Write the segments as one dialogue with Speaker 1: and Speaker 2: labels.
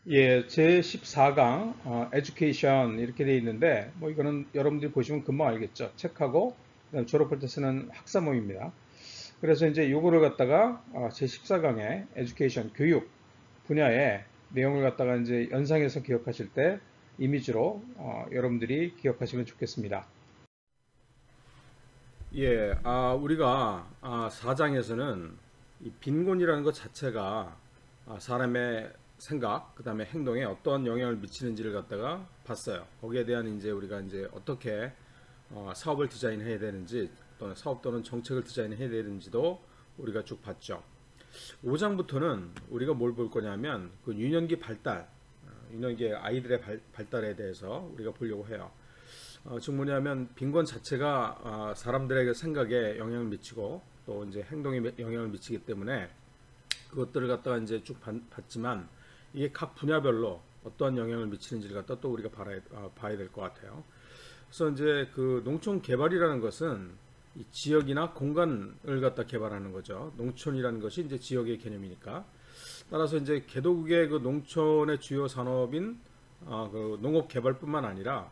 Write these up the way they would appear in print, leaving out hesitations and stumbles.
Speaker 1: 예, 제 14강 에듀케이션 이렇게 되어 있는데 뭐 이거는 여러분들이 보시면 금방 알겠죠. 책하고 그다음 졸업할 때 쓰는 학사모입니다. 그래서 이제 요거를 갖다가 제 14강의 에듀케이션 교육 분야의 내용을 갖다가 이제 연상해서 기억하실 때 이미지로 여러분들이 기억하시면 좋겠습니다. 예, 우리가 4장에서는 이 빈곤이라는 것 자체가 사람의 생각, 그 다음에 행동에 어떠한 영향을 미치는지를 갖다가 봤어요. 거기에 대한 이제 우리가 이제 어떻게 사업을 디자인해야 되는지 또는 사업 또는 정책을 디자인해야 되는지도 우리가 쭉 봤죠. 5장부터는 우리가 뭘 볼 거냐면 그 유년기 발달, 유년기 아이들의 발달에 대해서 우리가 보려고 해요. 즉 뭐냐면 빈곤 자체가 사람들에게 생각에 영향을 미치고 또 이제 행동에 영향을 미치기 때문에 그것들을 갖다가 이제 쭉 봤지만 이게 각 분야별로 어떠한 영향을 미치는지를 갖다 또 우리가 봐야 될 것 같아요. 그래서 이제 그 농촌 개발이라는 것은 이 지역이나 공간을 갖다 개발하는 거죠. 농촌이라는 것이 이제 지역의 개념이니까. 따라서 이제 개도국의 그 농촌의 주요 산업인 그 농업 개발뿐만 아니라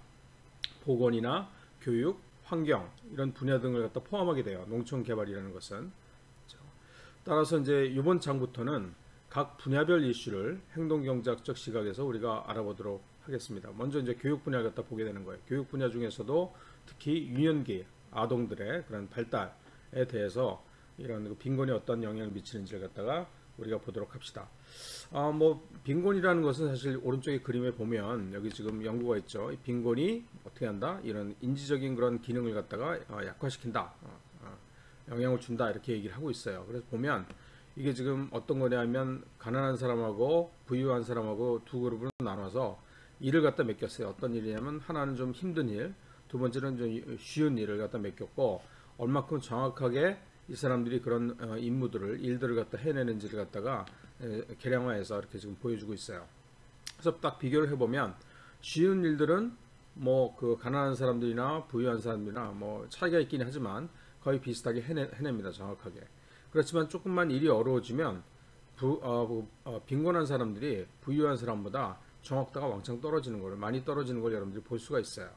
Speaker 1: 보건이나 교육, 환경 이런 분야 등을 갖다 포함하게 돼요. 농촌 개발이라는 것은. 따라서 이제 이번 장부터는 각 분야별 이슈를 행동경제학적 시각에서 우리가 알아보도록 하겠습니다. 먼저 이제 교육 분야를 갖다 보게 되는 거예요. 교육 분야 중에서도 특히 유년기 아동들의 그런 발달에 대해서 이런 그 빈곤이 어떤 영향을 미치는지를 갖다가 우리가 보도록 합시다. 뭐 빈곤이라는 것은 사실 오른쪽에 그림에 보면 여기 지금 연구가 있죠. 빈곤이 어떻게 한다? 이런 인지적인 그런 기능을 갖다가 약화시킨다. 영향을 준다 이렇게 얘기를 하고 있어요. 그래서 보면 이게 지금 어떤 거냐면 가난한 사람하고 부유한 사람하고 두 그룹으로 나눠서 일을 갖다 맡겼어요. 어떤 일이냐면 하나는 좀 힘든 일, 두 번째는 좀 쉬운 일을 갖다 맡겼고 얼마큼 정확하게 이 사람들이 그런 일들을 갖다 해내는지를 갖다가 계량화해서 이렇게 지금 보여주고 있어요. 그래서 딱 비교를 해보면 쉬운 일들은 뭐 그 가난한 사람들이나 부유한 사람들이나 뭐 차이가 있긴 하지만 거의 비슷하게 해냅니다. 정확하게. 그렇지만 조금만 일이 어려워지면 빈곤한 사람들이 부유한 사람보다 정확도가 왕창 떨어지는 걸 많이 떨어지는 걸 여러분들이 볼 수가 있어요.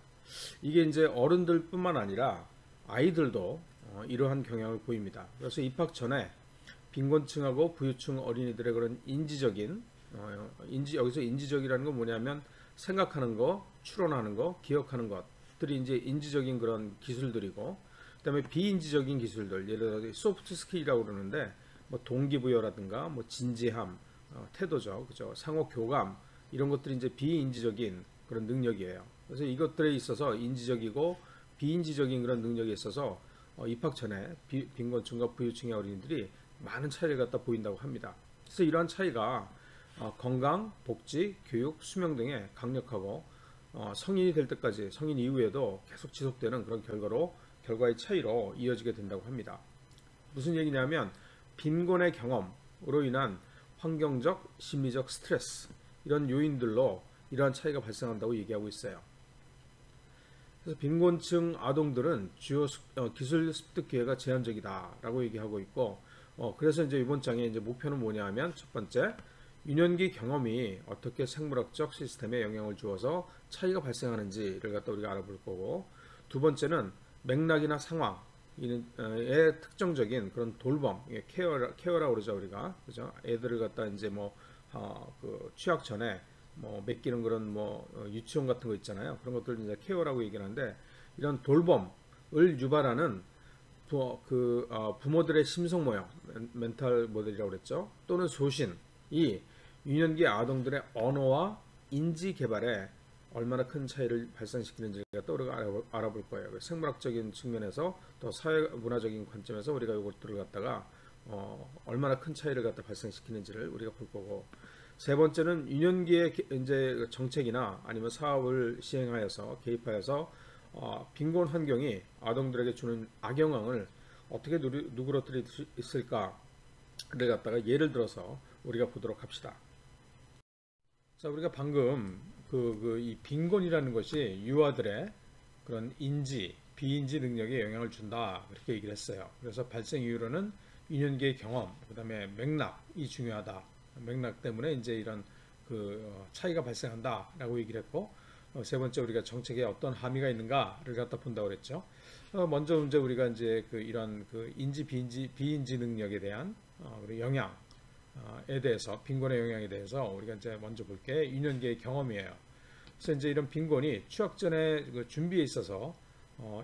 Speaker 1: 이게 이제 어른들뿐만 아니라 아이들도 이러한 경향을 보입니다. 그래서 입학 전에 빈곤층하고 부유층 어린이들의 그런 인지적인 여기서 인지적이라는 건 뭐냐면 생각하는 거, 추론하는 거, 기억하는 것들이 이제 인지적인 그런 기술들이고 그다음에 비인지적인 기술들 예를 들어 소프트 스킬이라고 그러는데 뭐 동기부여라든가 뭐 진지함, 태도죠, 그죠, 상호 교감 이런 것들이 이제 비인지적인 그런 능력이에요. 그래서 이것들에 있어서 인지적이고 비인지적인 그런 능력에 있어서 입학 전에 빈곤층과 부유층의 어린이들이 많은 차이를 갖다 보인다고 합니다. 그래서 이러한 차이가 건강, 복지, 교육, 수명 등에 강력하고 성인이 될 때까지 성인 이후에도 계속 지속되는 그런 결과의 차이로 이어지게 된다고 합니다. 무슨 얘기냐면 빈곤의 경험으로 인한 환경적, 심리적 스트레스 이런 요인들로 이러한 차이가 발생한다고 얘기하고 있어요. 그래서 빈곤층 아동들은 주요 기술 습득 기회가 제한적이다라고 얘기하고 있고, 그래서 이제 이번 장의 이제 목표는 뭐냐면 첫 번째 유년기 경험이 어떻게 생물학적 시스템에 영향을 주어서 차이가 발생하는지를 갖다 우리가 알아볼 거고, 두 번째는 맥락이나 상황 의 특정적인 그런 돌봄, 케어라고 그러죠 우리가, 그죠? 애들을 갖다 이제 그 취학 전에 맡기는 그런 유치원 같은 거 있잖아요. 그런 것들 이제 케어라고 얘기를 하는데 이런 돌봄을 유발하는 부모들의 심성 모형, 멘탈 모델이라고 그랬죠. 또는 소신이 유년기 아동들의 언어와 인지 개발에 얼마나 큰 차이를 발생시키는지를 갖다 우리가 알아볼 거예요. 생물학적인 측면에서 또 사회문화적인 관점에서 우리가 이것들을 갖다가 얼마나 큰 차이를 갖다 발생시키는지를 우리가 볼 거고, 세 번째는 유년기의 이제 정책이나 아니면 사업을 시행하여서 개입하여서 빈곤 환경이 아동들에게 주는 악영향을 어떻게 누그러뜨릴 수 있을까를 갖다가 예를 들어서 우리가 보도록 합시다. 자, 우리가 방금 이 빈곤이라는 것이 유아들의 그런 인지, 비인지 능력에 영향을 준다 그렇게 얘기를 했어요. 그래서 발생 이유로는 유년기의 경험, 그다음에 맥락이 중요하다. 맥락 때문에 이제 이런 차이가 발생한다라고 얘기를 했고, 세 번째 우리가 정책에 어떤 함의가 있는가를 갖다 본다고 그랬죠. 먼저 이제 우리가 이제 이런 인지 비인지 능력에 대한 그리고 영향에 대해서, 빈곤의 영향에 대해서 우리가 이제 먼저 볼 게 유년기의 경험이에요. 그래서 이제 이런 빈곤이 취약 전의 준비에 있어서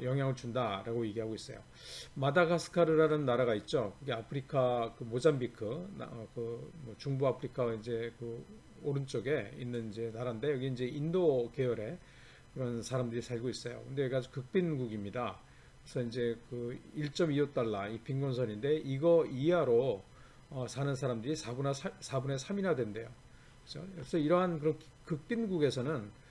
Speaker 1: 영향을 준다라고 얘기하고 있어요. 마다가스카르라는 나라가 있죠. 이게 아프리카 모잠비크, 뭐 중부 아프리카 이제 오른쪽에 있는 이제 나라인데, 여기 이제 인도 계열의 그런 사람들이 살고 있어요. 근데 여기가 극빈국입니다. 그래서 이제 1.25달러 이 빈곤선인데, 이거 이하로 사는 사람들이 4분의 3이나 된대요. 그렇죠? 그래서 이러한 그런 극빈국에서는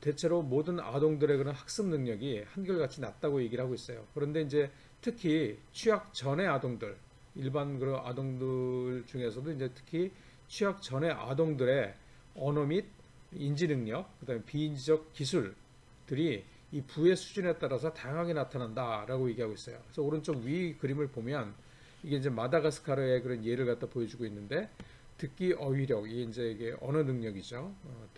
Speaker 1: 대체로 모든 아동들의 그런 학습 능력이 한결같이 낮다고 얘기를 하고 있어요. 그런데 이제 특히 취약 전의 아동들, 일반 그런 아동들 중에서도 이제 특히 취약 전의 아동들의 언어 및 인지 능력, 그다음에 비인지적 기술들이 이 부의 수준에 따라서 다양하게 나타난다라고 얘기하고 있어요. 그래서 오른쪽 위 그림을 보면 이게 이제 마다가스카르의 그런 예를 갖다 보여주고 있는데, 듣기 어휘력, 이게 언어 능력이죠.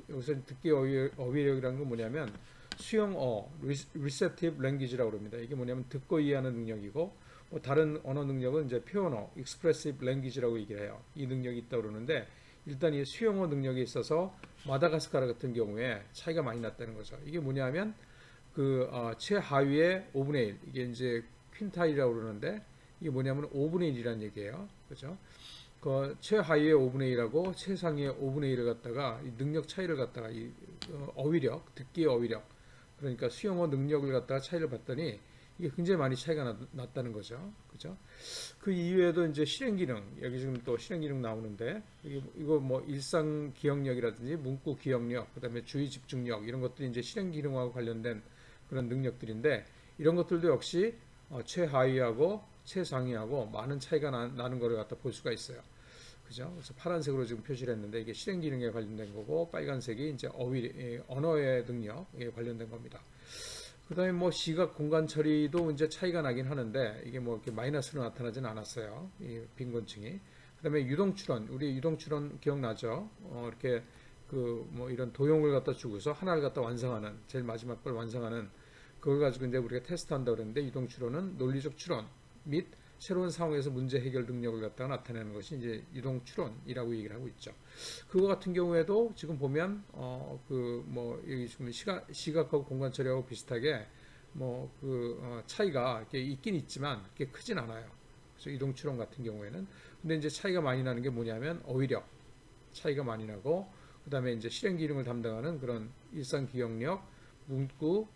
Speaker 1: 여기서 듣기 어휘력이라는 건 뭐냐면 수용어, receptive language라고 합니다. 이게 뭐냐면 듣고 이해하는 능력이고, 뭐 다른 언어 능력은 이제 표현어, expressive language라고 얘기를 해요. 이 능력이 있다고 그러는데, 일단 이 수용어 능력에 있어서 마다가스카르 같은 경우에 차이가 많이 났다는 거죠. 이게 뭐냐면 최하위의 5분의 1, 이게 이제 퀸타일이라고 그러는데, 이게 뭐냐면 5분의 1이라는 얘기예요. 그죠? 최하위의 5분의 1하고 최상위의 5분의 1을 갖다가 이 능력 차이를 갖다가 이 어휘력, 듣기의 어휘력, 그러니까 수용어 능력을 갖다가 차이를 봤더니 이게 굉장히 많이 차이가 났다는 거죠. 그죠? 그 이외에도 이제 실행 기능, 여기 지금 또 실행 기능 나오는데, 이거 뭐 일상 기억력이라든지 문구 기억력, 그다음에 주의 집중력, 이런 것들이 이제 실행 기능하고 관련된 그런 능력들인데, 이런 것들도 역시 최하위하고 최상위하고 많은 차이가 나는 것을 갖다 볼 수가 있어요. 그죠? 그래서 파란색으로 지금 표시를 했는데, 이게 실행 기능에 관련된 거고, 빨간색이 이제 언어의 능력에 관련된 겁니다. 그 다음에 뭐 시각 공간 처리도 이제 차이가 나긴 하는데, 이게 뭐 이렇게 마이너스로 나타나진 않았어요. 이 빈곤층이. 그 다음에 유동추론, 우리 유동추론 기억나죠? 이렇게 뭐 이런 도형을 갖다 주고서 하나를 갖다 완성하는, 제일 마지막 걸 완성하는, 그걸 가지고 이제 우리가 테스트한다고 그랬는데, 유동추론은 논리적 추론 및 새로운 상황에서 문제 해결 능력을 갖다가 나타내는 것이 이제 유동 추론이라고 얘기를 하고 있죠. 그거 같은 경우에도 지금 보면 뭐 여기 지금 시각하고 공간 처리하고 비슷하게 뭐 차이가 이렇게 있긴 있지만 그게 크진 않아요. 그래서 유동 추론 같은 경우에는, 근데 이제 차이가 많이 나는 게 뭐냐면 어휘력 차이가 많이 나고, 그다음에 이제 실행 기능을 담당하는 그런 일상 기억력, 문구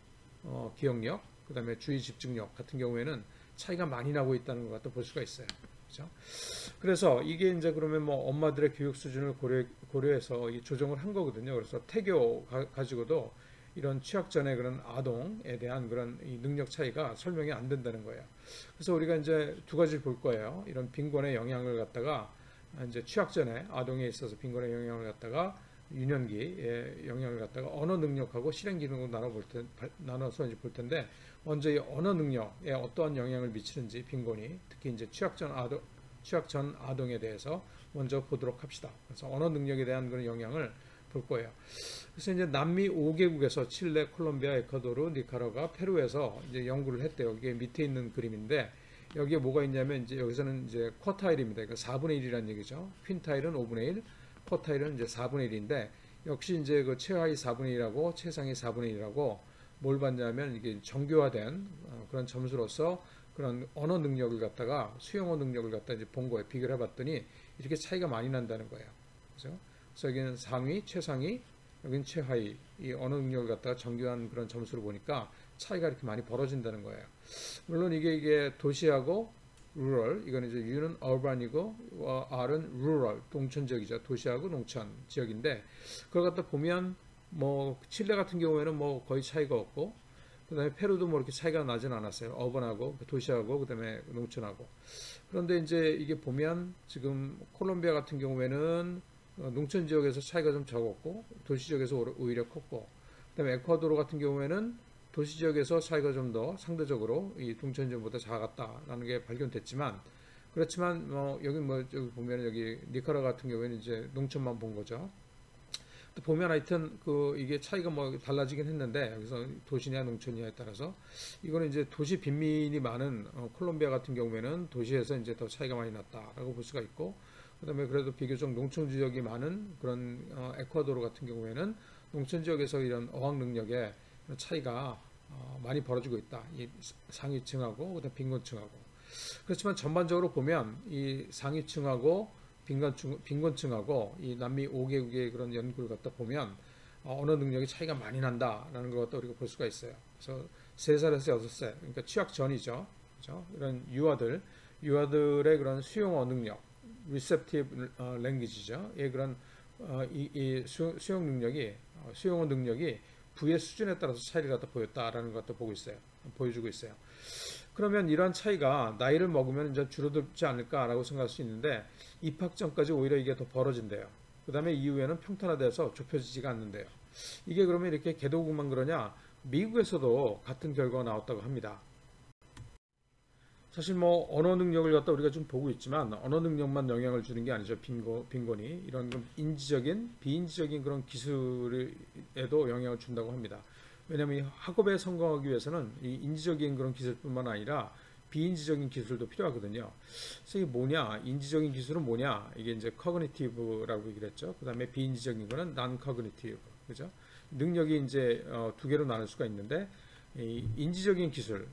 Speaker 1: 기억력, 그다음에 주의 집중력 같은 경우에는 차이가 많이 나고 있다는 것 같다 볼 수가 있어요. 그렇죠? 그래서 이게 이제 그러면 뭐 엄마들의 교육 수준을 고려해서 이 조정을 한 거거든요. 그래서 태교 가지고도 이런 취약 전의 그런 아동에 대한 그런 이 능력 차이가 설명이 안 된다는 거예요. 그래서 우리가 이제 두 가지를 볼 거예요. 이런 빈곤의 영향을 갖다가 이제 취약 전의 아동에 있어서 빈곤의 영향을 갖다가 유년기의 영향을 갖다가 언어 능력하고 실행 기능으로 나눠서 이제 볼 텐데, 먼저 이 언어 능력에 어떠한 영향을 미치는지 빈곤이, 특히 이제 취약 전 아동에 대해서 먼저 보도록 합시다. 그래서 언어 능력에 대한 그런 영향을 볼 거예요. 그래서 이제 남미 5개국에서 칠레, 콜롬비아, 에콰도르, 니카라과, 페루에서 이제 연구를 했대요. 이게 밑에 있는 그림인데, 여기에 뭐가 있냐면 이제 여기서는 이제 쿼타일입니다. 그러니까 4분의 1이라는 얘기죠. 퀸타일은 5분의 1, 쿼타일은 이제 4분의 1인데, 역시 이제 최하위 4분의 1하고 최상위 4분의 1하고 뭘 봤냐면, 이게 정교화된 그런 점수로서 그런 언어 능력을 갖다가, 수용어 능력을 갖다 이제 본 거예요. 비교를 해봤더니 이렇게 차이가 많이 난다는 거예요. 그죠? 그래서 여기는 상위, 최상위, 여기는 최하위, 이 언어 능력을 갖다가 정교한 그런 점수를 보니까 차이가 이렇게 많이 벌어진다는 거예요. 물론 이게 도시하고 rural, 이건 이제 U는 urban이고 R은 rural, 농촌 지역이죠. 도시하고 농촌 지역인데, 그걸 갖다 보면 뭐 칠레 같은 경우에는 뭐 거의 차이가 없고, 그다음에 페루도 뭐 이렇게 차이가 나진 않았어요. 어반하고 도시하고 그다음에 농촌하고. 그런데 이제 이게 보면 지금 콜롬비아 같은 경우에는 농촌 지역에서 차이가 좀 적었고, 도시 지역에서 오히려 컸고, 그다음에 에콰도르 같은 경우에는 도시 지역에서 차이가 좀 더 상대적으로 이 농촌 지역보다 작았다라는 게 발견됐지만, 그렇지만 여기 보면 여기 니카라 같은 경우에는 이제 농촌만 본 거죠.
Speaker 2: 또 보면 하여튼 그 이게 차이가 뭐 달라지긴 했는데 여기서 도시냐 농촌이냐에 따라서 이거는 이제 도시 빈민이 많은 콜롬비아 같은 경우에는 도시에서 이제 더 차이가 많이 났다라고 볼 수가 있고, 그다음에 그래도 비교적 농촌 지역이 많은 그런 에콰도르 같은 경우에는 농촌 지역에서 이런 어학 능력의 차이가 많이 벌어지고 있다. 이 상위층하고 그다음 빈곤층하고. 그렇지만 전반적으로 보면 이 상위층하고 빈곤층하고 이 남미 5개국의 그런 연구를 갖다 보면 언어 능력이 차이가 많이 난다라는 걸 갖다 우리가 볼 수가 있어요. 그래서 3살에서 6살, 그러니까 취학 전이죠. 그렇죠? 이런 유아들의 그런 수용어 능력, receptive language죠. 예, 그런 이 수용 능력이 수용어 능력이 부의 수준에 따라서 차이를 갖다 보였다라는 것도 보여주고 있어요. 그러면 이러한 차이가 나이를 먹으면 이제 줄어들지 않을까라고 생각할 수 있는데 입학 전까지 오히려 이게 더 벌어진대요. 그 다음에 이후에는 평탄화돼서 좁혀지지가 않는데요. 이게 그러면 이렇게 개도국만 그러냐? 미국에서도 같은 결과가 나왔다고 합니다. 사실 뭐 언어 능력을 갖다 우리가 좀 보고 있지만 언어 능력만 영향을 주는 게 아니죠. 빈곤이 이런 인지적인 비인지적인 그런 기술에도 영향을 준다고 합니다. 왜냐하면 이 학업에 성공하기 위해서는 이 인지적인 그런 기술뿐만 아니라 비인지적인 기술도 필요하거든요. 그래서 이게 뭐냐? 인지적인 기술은 뭐냐? 이게 이제 cognitive라고 얘기를 했죠. 그 다음에 비인지적인 거는 non-cognitive, 그죠? 능력이 이제 두 개로 나눌 수가 있는데 이 인지적인 기술,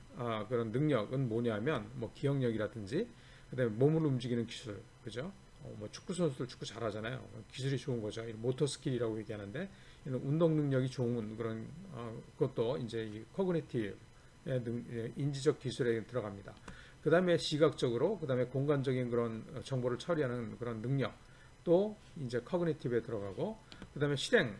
Speaker 2: 그런 능력은 뭐냐면 뭐 기억력이라든지 그다음에 몸을 움직이는 기술, 그죠? 뭐 축구 선수들 축구 잘하잖아요. 기술이 좋은 거죠. 모터 스킬이라고 얘기하는데 이런 운동 능력이 좋은 그런 그것도 이제 이 코그니티브 인지적 기술에 들어갑니다. 그다음에 시각적으로, 그다음에 공간적인 그런 정보를 처리하는 그런 능력 또 이제 코그니티브에 들어가고, 그다음에 실행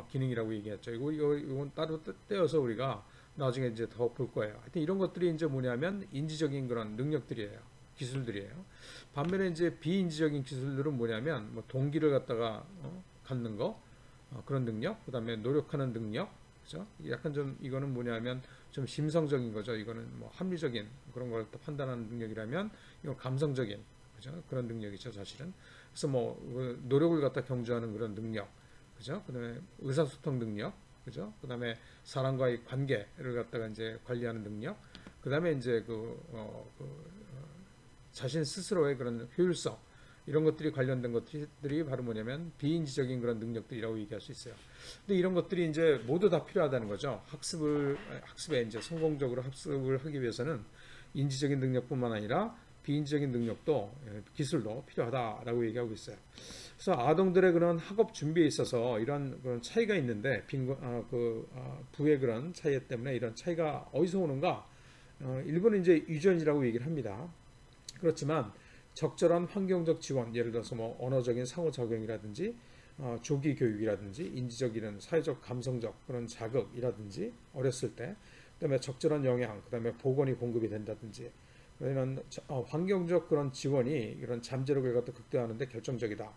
Speaker 2: 기능이라고 얘기했죠. 이건 따로 떼어서 우리가 나중에 이제 더 볼 거예요. 하여튼 이런 것들이 이제 뭐냐면 인지적인 그런 능력들이에요. 기술들이에요. 반면에 이제 비인지적인 기술들은 뭐냐면 뭐 동기를 갖다가 갖는 거, 그런 능력, 그다음에 노력하는 능력, 그죠? 약간 좀 이거는 뭐냐면 좀 심성적인 거죠. 이거는 뭐 합리적인 그런 걸 판단하는 능력이라면 이건 감성적인, 그죠? 그런 능력이죠, 사실은. 그래서 뭐 노력을 갖다 경주하는 그런 능력, 그죠? 그다음에 의사소통 능력, 그죠? 그다음에 사람과의 관계를 갖다가 이제 관리하는 능력, 그다음에 이제 자신 스스로의 그런 효율성, 이런 것들이 관련된 것들이 바로 뭐냐면 비인지적인 그런 능력들이라고 얘기할 수 있어요. 근데 이런 것들이 이제 모두 다 필요하다는 거죠. 학습에 이제 성공적으로 학습을 하기 위해서는 인지적인 능력뿐만 아니라 비인지적인 능력도, 기술도 필요하다라고 얘기하고 있어요. 그래서 아동들의 그런 학업 준비에 있어서 이런 그런 차이가 있는데 부의 그런 차이 때문에 이런 차이가 어디서 오는가? 일본은 이제 유전이라고 얘기를 합니다. 그렇지만 적절한 환경적 지원, 예를 들어서 뭐 언어적인 상호작용이라든지 조기 교육이라든지 인지적 이런 사회적 감성적 그런 자극이라든지 어렸을 때, 그다음에 적절한 영양, 그다음에 보건이 공급이 된다든지 이런 환경적 그런 지원이 이런 잠재력을 갖다 극대화하는데 결정적이다.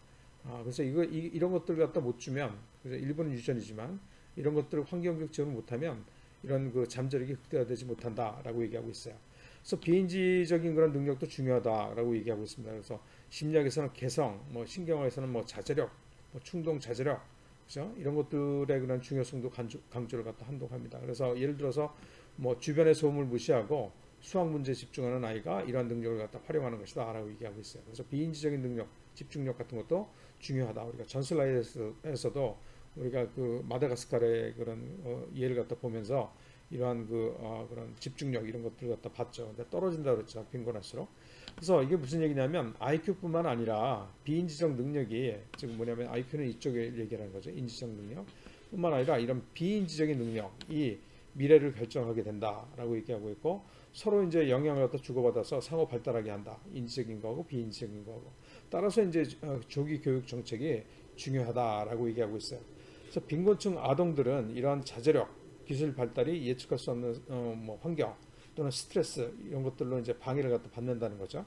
Speaker 2: 그래서 이런 것들을 갖다 못 주면, 그래서 일본은 유전이지만 이런 것들을 환경적 지원을 못하면 이런 그 잠재력이 극대화되지 못한다라고 얘기하고 있어요. 그래서 비인지적인 그런 능력도 중요하다라고 얘기하고 있습니다. 그래서 심리학에서는 개성, 뭐 신경학에서는 뭐 자제력, 뭐 충동 자제력, 그죠? 이런 것들의 그런 중요성도 강조를 갖다 한다고. 그래서 예를 들어서 뭐 주변의 소음을 무시하고 수학 문제에 집중하는 아이가 이러한 능력을 갖다 활용하는 것이다라고 얘기하고 있어요. 그래서 비인지적인 능력, 집중력 같은 것도 중요하다. 우리가 전슬라이드에서도 우리가 그 마다가스카르의 그런 예를 갖다 보면서 이러한 그런 집중력 이런 것들을 갖다 봤죠. 근데 떨어진다 그랬죠. 빈곤할수록. 그래서 이게 무슨 얘기냐면 IQ뿐만 아니라 비인지적 능력이, 지금 뭐냐면 IQ는 이쪽에 얘기하는 거죠. 인지적 능력뿐만 아니라 이런 비인지적인 능력이 미래를 결정하게 된다라고 얘기하고 있고, 서로 이제 영향을 갖다 주고받아서 상호 발달하게 한다. 인지적인 거하고 비인지적인 거하고. 따라서 이제 조기 교육 정책이 중요하다라고 얘기하고 있어요. 그래서 빈곤층 아동들은 이러한 자제력, 기술 발달이 예측할 수 없는 뭐 환경 또는 스트레스 이런 것들로 이제 방해를 갖다 받는다는 거죠.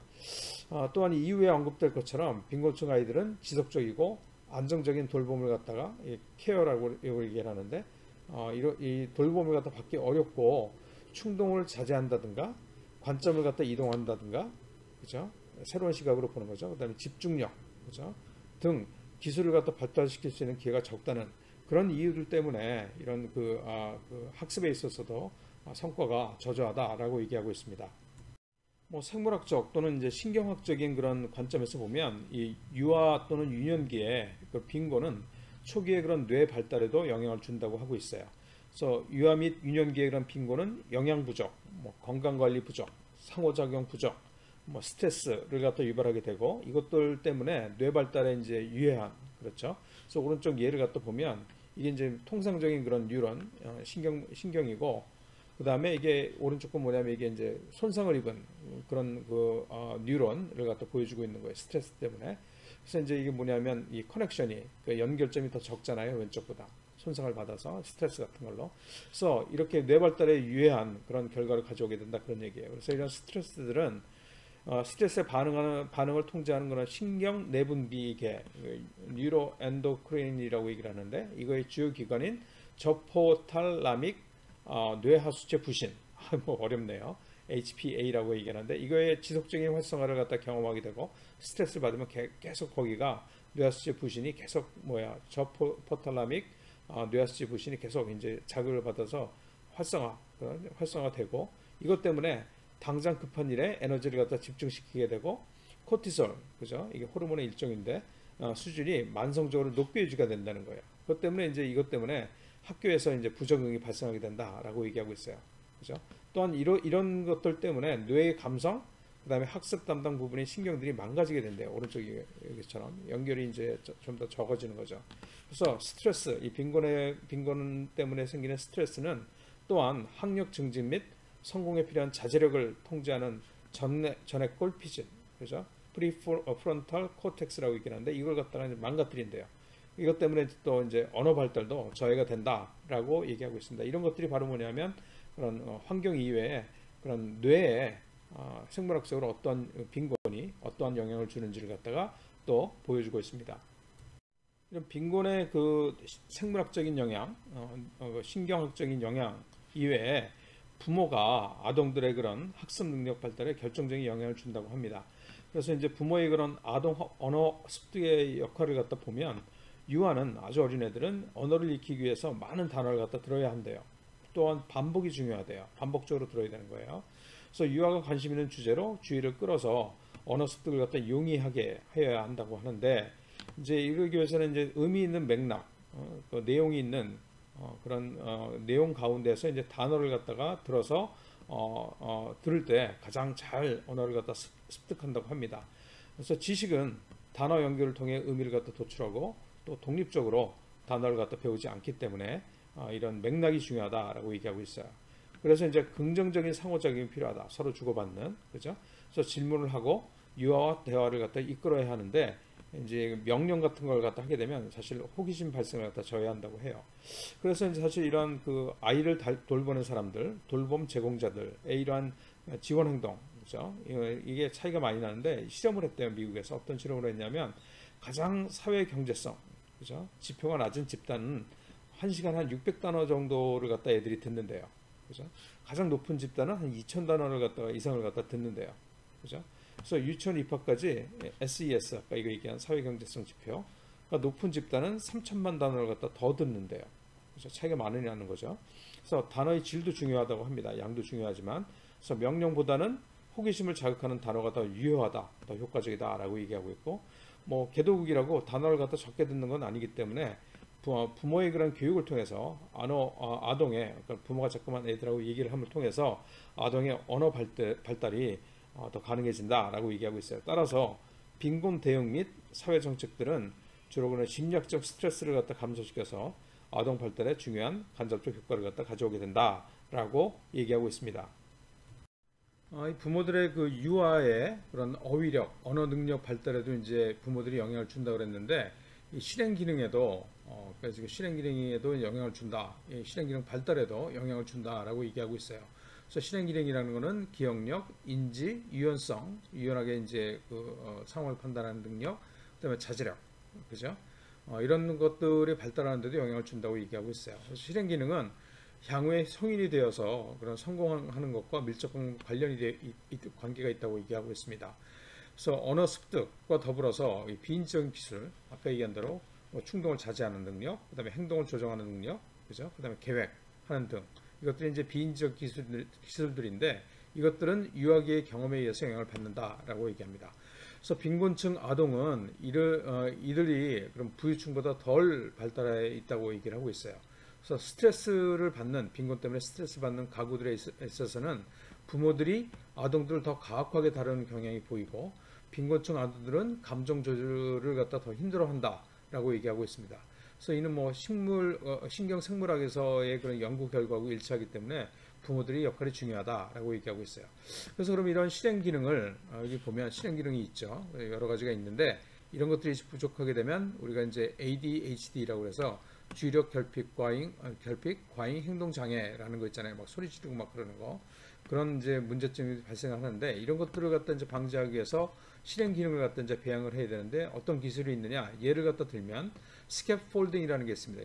Speaker 2: 또한 이후에 언급될 것처럼 빈곤층 아이들은 지속적이고 안정적인 돌봄을 갖다가 케어라고 얘기를 하는데, 이 돌봄을 갖다 받기 어렵고 충동을 자제한다든가 관점을 갖다 이동한다든가, 그죠? 새로운 시각으로 보는 거죠. 그다음에 집중력, 그죠? 등 기술을 갖다 발달시킬 수 있는 기회가 적다는 그런 이유들 때문에 이런 그 학습에 있어서도 성과가 저조하다라고 얘기하고 있습니다. 뭐 생물학적 또는 이제 신경학적인 그런 관점에서 보면 이 유아 또는 유년기의 그 빈곤은 초기의 그런 뇌 발달에도 영향을 준다고 하고 있어요. 그래서 유아 및 유년기의 그런 빈곤은 영양 부족, 뭐 건강관리 부족, 상호작용 부족, 뭐 스트레스를 갖다 유발하게 되고 이것들 때문에 뇌 발달에 이제 유해한 그렇죠. 그래서 오른쪽 예를 갖다 보면 이게 이제 통상적인 그런 뉴런 신경이고 그 다음에 이게 오른쪽 건 뭐냐면 이게 이제 손상을 입은 그런 그 뉴런을 갖다 보여주고 있는 거예요. 스트레스 때문에. 그래서 이제 이게 뭐냐면 이 커넥션이 그 연결점이 더 적잖아요. 왼쪽보다. 손상을 받아서 스트레스 같은 걸로. 그래서 이렇게 뇌 발달에 유해한 그런 결과를 가져오게 된다 그런 얘기예요. 그래서 이런 스트레스들은 스트레스에 반응을 통제하는 그런 신경 내분비계 뉴로 엔도크린이라고 얘기를 하는데 이거의 주요 기관인 저포탈라믹 뇌하수체 부신 뭐 어렵네요. HPA라고 얘기하는데 이거의 지속적인 활성화를 갖다 경험하게 되고 스트레스를 받으면 계속 거기가 뇌하수체 부신이 계속 저포탈라믹 뇌하수체 부신이 계속 이제 자극을 받아서 활성화되고 이것 때문에 당장 급한 일에 에너지를 갖다 집중시키게 되고 코티솔 그죠? 이게 호르몬의 일종인데 수준이 만성적으로 높게 유지가 된다는 거예요. 그것 때문에 이제 이것 때문에 학교에서 이제 부적응이 발생하게 된다라고 얘기하고 있어요. 그죠? 또한 이런 것들 때문에 뇌의 감성, 그다음에 학습 담당 부분의 신경들이 망가지게 된대요. 오른쪽 여기처럼 연결이 이제 좀 더 적어지는 거죠. 그래서 스트레스, 이 빈곤 때문에 생기는 스트레스는 또한 학력 증진 및 성공에 필요한 자제력을 통제하는 전액 골피진, 그죠? 프리프론탈 코텍스라고 얘기하는데 이걸 갖다가 이제 망가뜨린대요. 이것 때문에 또 이제 언어 발달도 저해가 된다라고 얘기하고 있습니다. 이런 것들이 바로 뭐냐면 그런 환경 이외에 그런 뇌에 생물학적으로 어떤 빈곤이 어떠한 영향을 주는지를 갖다가 또 보여주고 있습니다. 이런 빈곤의 그 생물학적인 영향, 신경학적인 영향 이외에 부모가 아동들의 그런 학습 능력 발달에 결정적인 영향을 준다고 합니다. 그래서 이제 부모의 그런 아동 언어 습득의 역할을 갖다 보면 유아는 아주 어린 애들은 언어를 익히기 위해서 많은 단어를 갖다 들어야 한대요. 또한 반복이 중요하대요. 반복적으로 들어야 되는 거예요. 그래서 유아가 관심 있는 주제로 주의를 끌어서 언어 습득을 갖다 용이하게 해야 한다고 하는데 이제 이러기 위해서는 이제 의미 있는 맥락, 그 내용이 있는 그런 내용 가운데서 이제 단어를 갖다가 들어서 들을 때 가장 잘 언어를 갖다 습득한다고 합니다. 그래서 지식은 단어 연결을 통해 의미를 갖다 도출하고 또 독립적으로 단어를 갖다 배우지 않기 때문에 이런 맥락이 중요하다라고 얘기하고 있어요. 그래서 이제 긍정적인 상호작용이 필요하다. 서로 주고받는, 그죠? 그래서 질문을 하고 유아와 대화를 갖다 이끌어야 하는데 이제 명령 같은 걸 갖다 하게 되면 사실 호기심 발생을 갖다 저해한다고 해요. 그래서 이제 사실 이런 그 아이를 돌보는 사람들, 돌봄 제공자들의 이러한 지원 행동, 그죠? 이게 차이가 많이 나는데 실험을 했대요. 미국에서 어떤 실험을 했냐면 가장 사회 경제성, 그죠? 지표가 낮은 집단은 1시간 한 600단어 정도를 갖다 애들이 듣는데요. 그죠? 가장 높은 집단은 한 2000단어를 갖다가 이상을 갖다 듣는데요. 그죠? 그래서 유치원 입학까지 SES 아까 이거 얘기한 사회경제성 지표 높은 집단은 3천만 단어를 갖다 더 듣는데요. 그래서 차이가 많으냐는 거죠. 그래서 단어의 질도 중요하다고 합니다. 양도 중요하지만 그래서 명령보다는 호기심을 자극하는 단어가 더 유효하다, 더 효과적이다라고 얘기하고 있고 뭐 개도국이라고 단어를 갖다 적게 듣는 건 아니기 때문에 부모의 그런 교육을 통해서 아동의 그러니까 부모가 자꾸만 애들하고 얘기를 함을 통해서 아동의 언어 발달이 더 가능해진다라고 얘기하고 있어요. 따라서 빈곤 대응 및 사회 정책들은 주로 그런 심리학적 스트레스를 갖다 감소시켜서 아동 발달에 중요한 간접적 효과를 갖다 가져오게 된다라고 얘기하고 있습니다. 이 부모들의 그 유아의 그런 어휘력, 언어 능력 발달에도 이제 부모들이 영향을 준다고 그랬는데 이 실행 기능에도 그래서 실행 기능에도 영향을 준다. 이 실행 기능 발달에도 영향을 준다라고 얘기하고 있어요. 그래서 실행 기능이라는 것은 기억력, 인지, 유연성, 유연하게 이제 그 상황을 판단하는 능력, 그다음에 자제력, 그죠? 이런 것들이 발달하는 데도 영향을 준다고 얘기하고 있어요. 그래서 실행 기능은 향후에 성인이 되어서 그런 성공하는 것과 밀접한 관계가 있다고 얘기하고 있습니다. 그래서 언어 습득과 더불어서 이 비인지적인 기술, 아까 얘기한 대로 뭐 충동을 자제하는 능력, 그다음에 행동을 조정하는 능력, 그죠? 그다음에 계획하는 등 이것들이 이제 비인지적 기술들인데 이것들은 유아기의 경험에 의해서 영향을 받는다라고 얘기합니다. 그래서 빈곤층 아동은 이들이 그럼 부유층보다 덜 발달해 있다고 얘기를 하고 있어요. 그래서 스트레스를 받는 빈곤 때문에 스트레스 받는 가구들에 있어서는 부모들이 아동들을 더 가혹하게 다루는 경향이 보이고 빈곤층 아동들은 감정 조절을 갖다 더 힘들어한다라고 얘기하고 있습니다. 그래서 이는 뭐 신경 생물학에서의 그런 연구 결과하고 일치하기 때문에 부모들의 역할이 중요하다라고 얘기하고 있어요. 그래서 그럼 이런 실행 기능을 여기 보면 실행 기능이 있죠. 여러 가지가 있는데 이런 것들이 부족하게 되면 우리가 이제 ADHD라고 해서 주의력 결핍 과잉 행동 장애라는 거 있잖아요. 막 소리 지르고 막 그러는 거. 그런 이제 문제점이 발생하는데 이런 것들을 갖다 이제 방지하기 위해서 실행 기능을 갖다 이제 배양을 해야 되는데 어떤 기술이 있느냐? 예를 갖다 들면 스캐폴딩이라는 게 있습니다.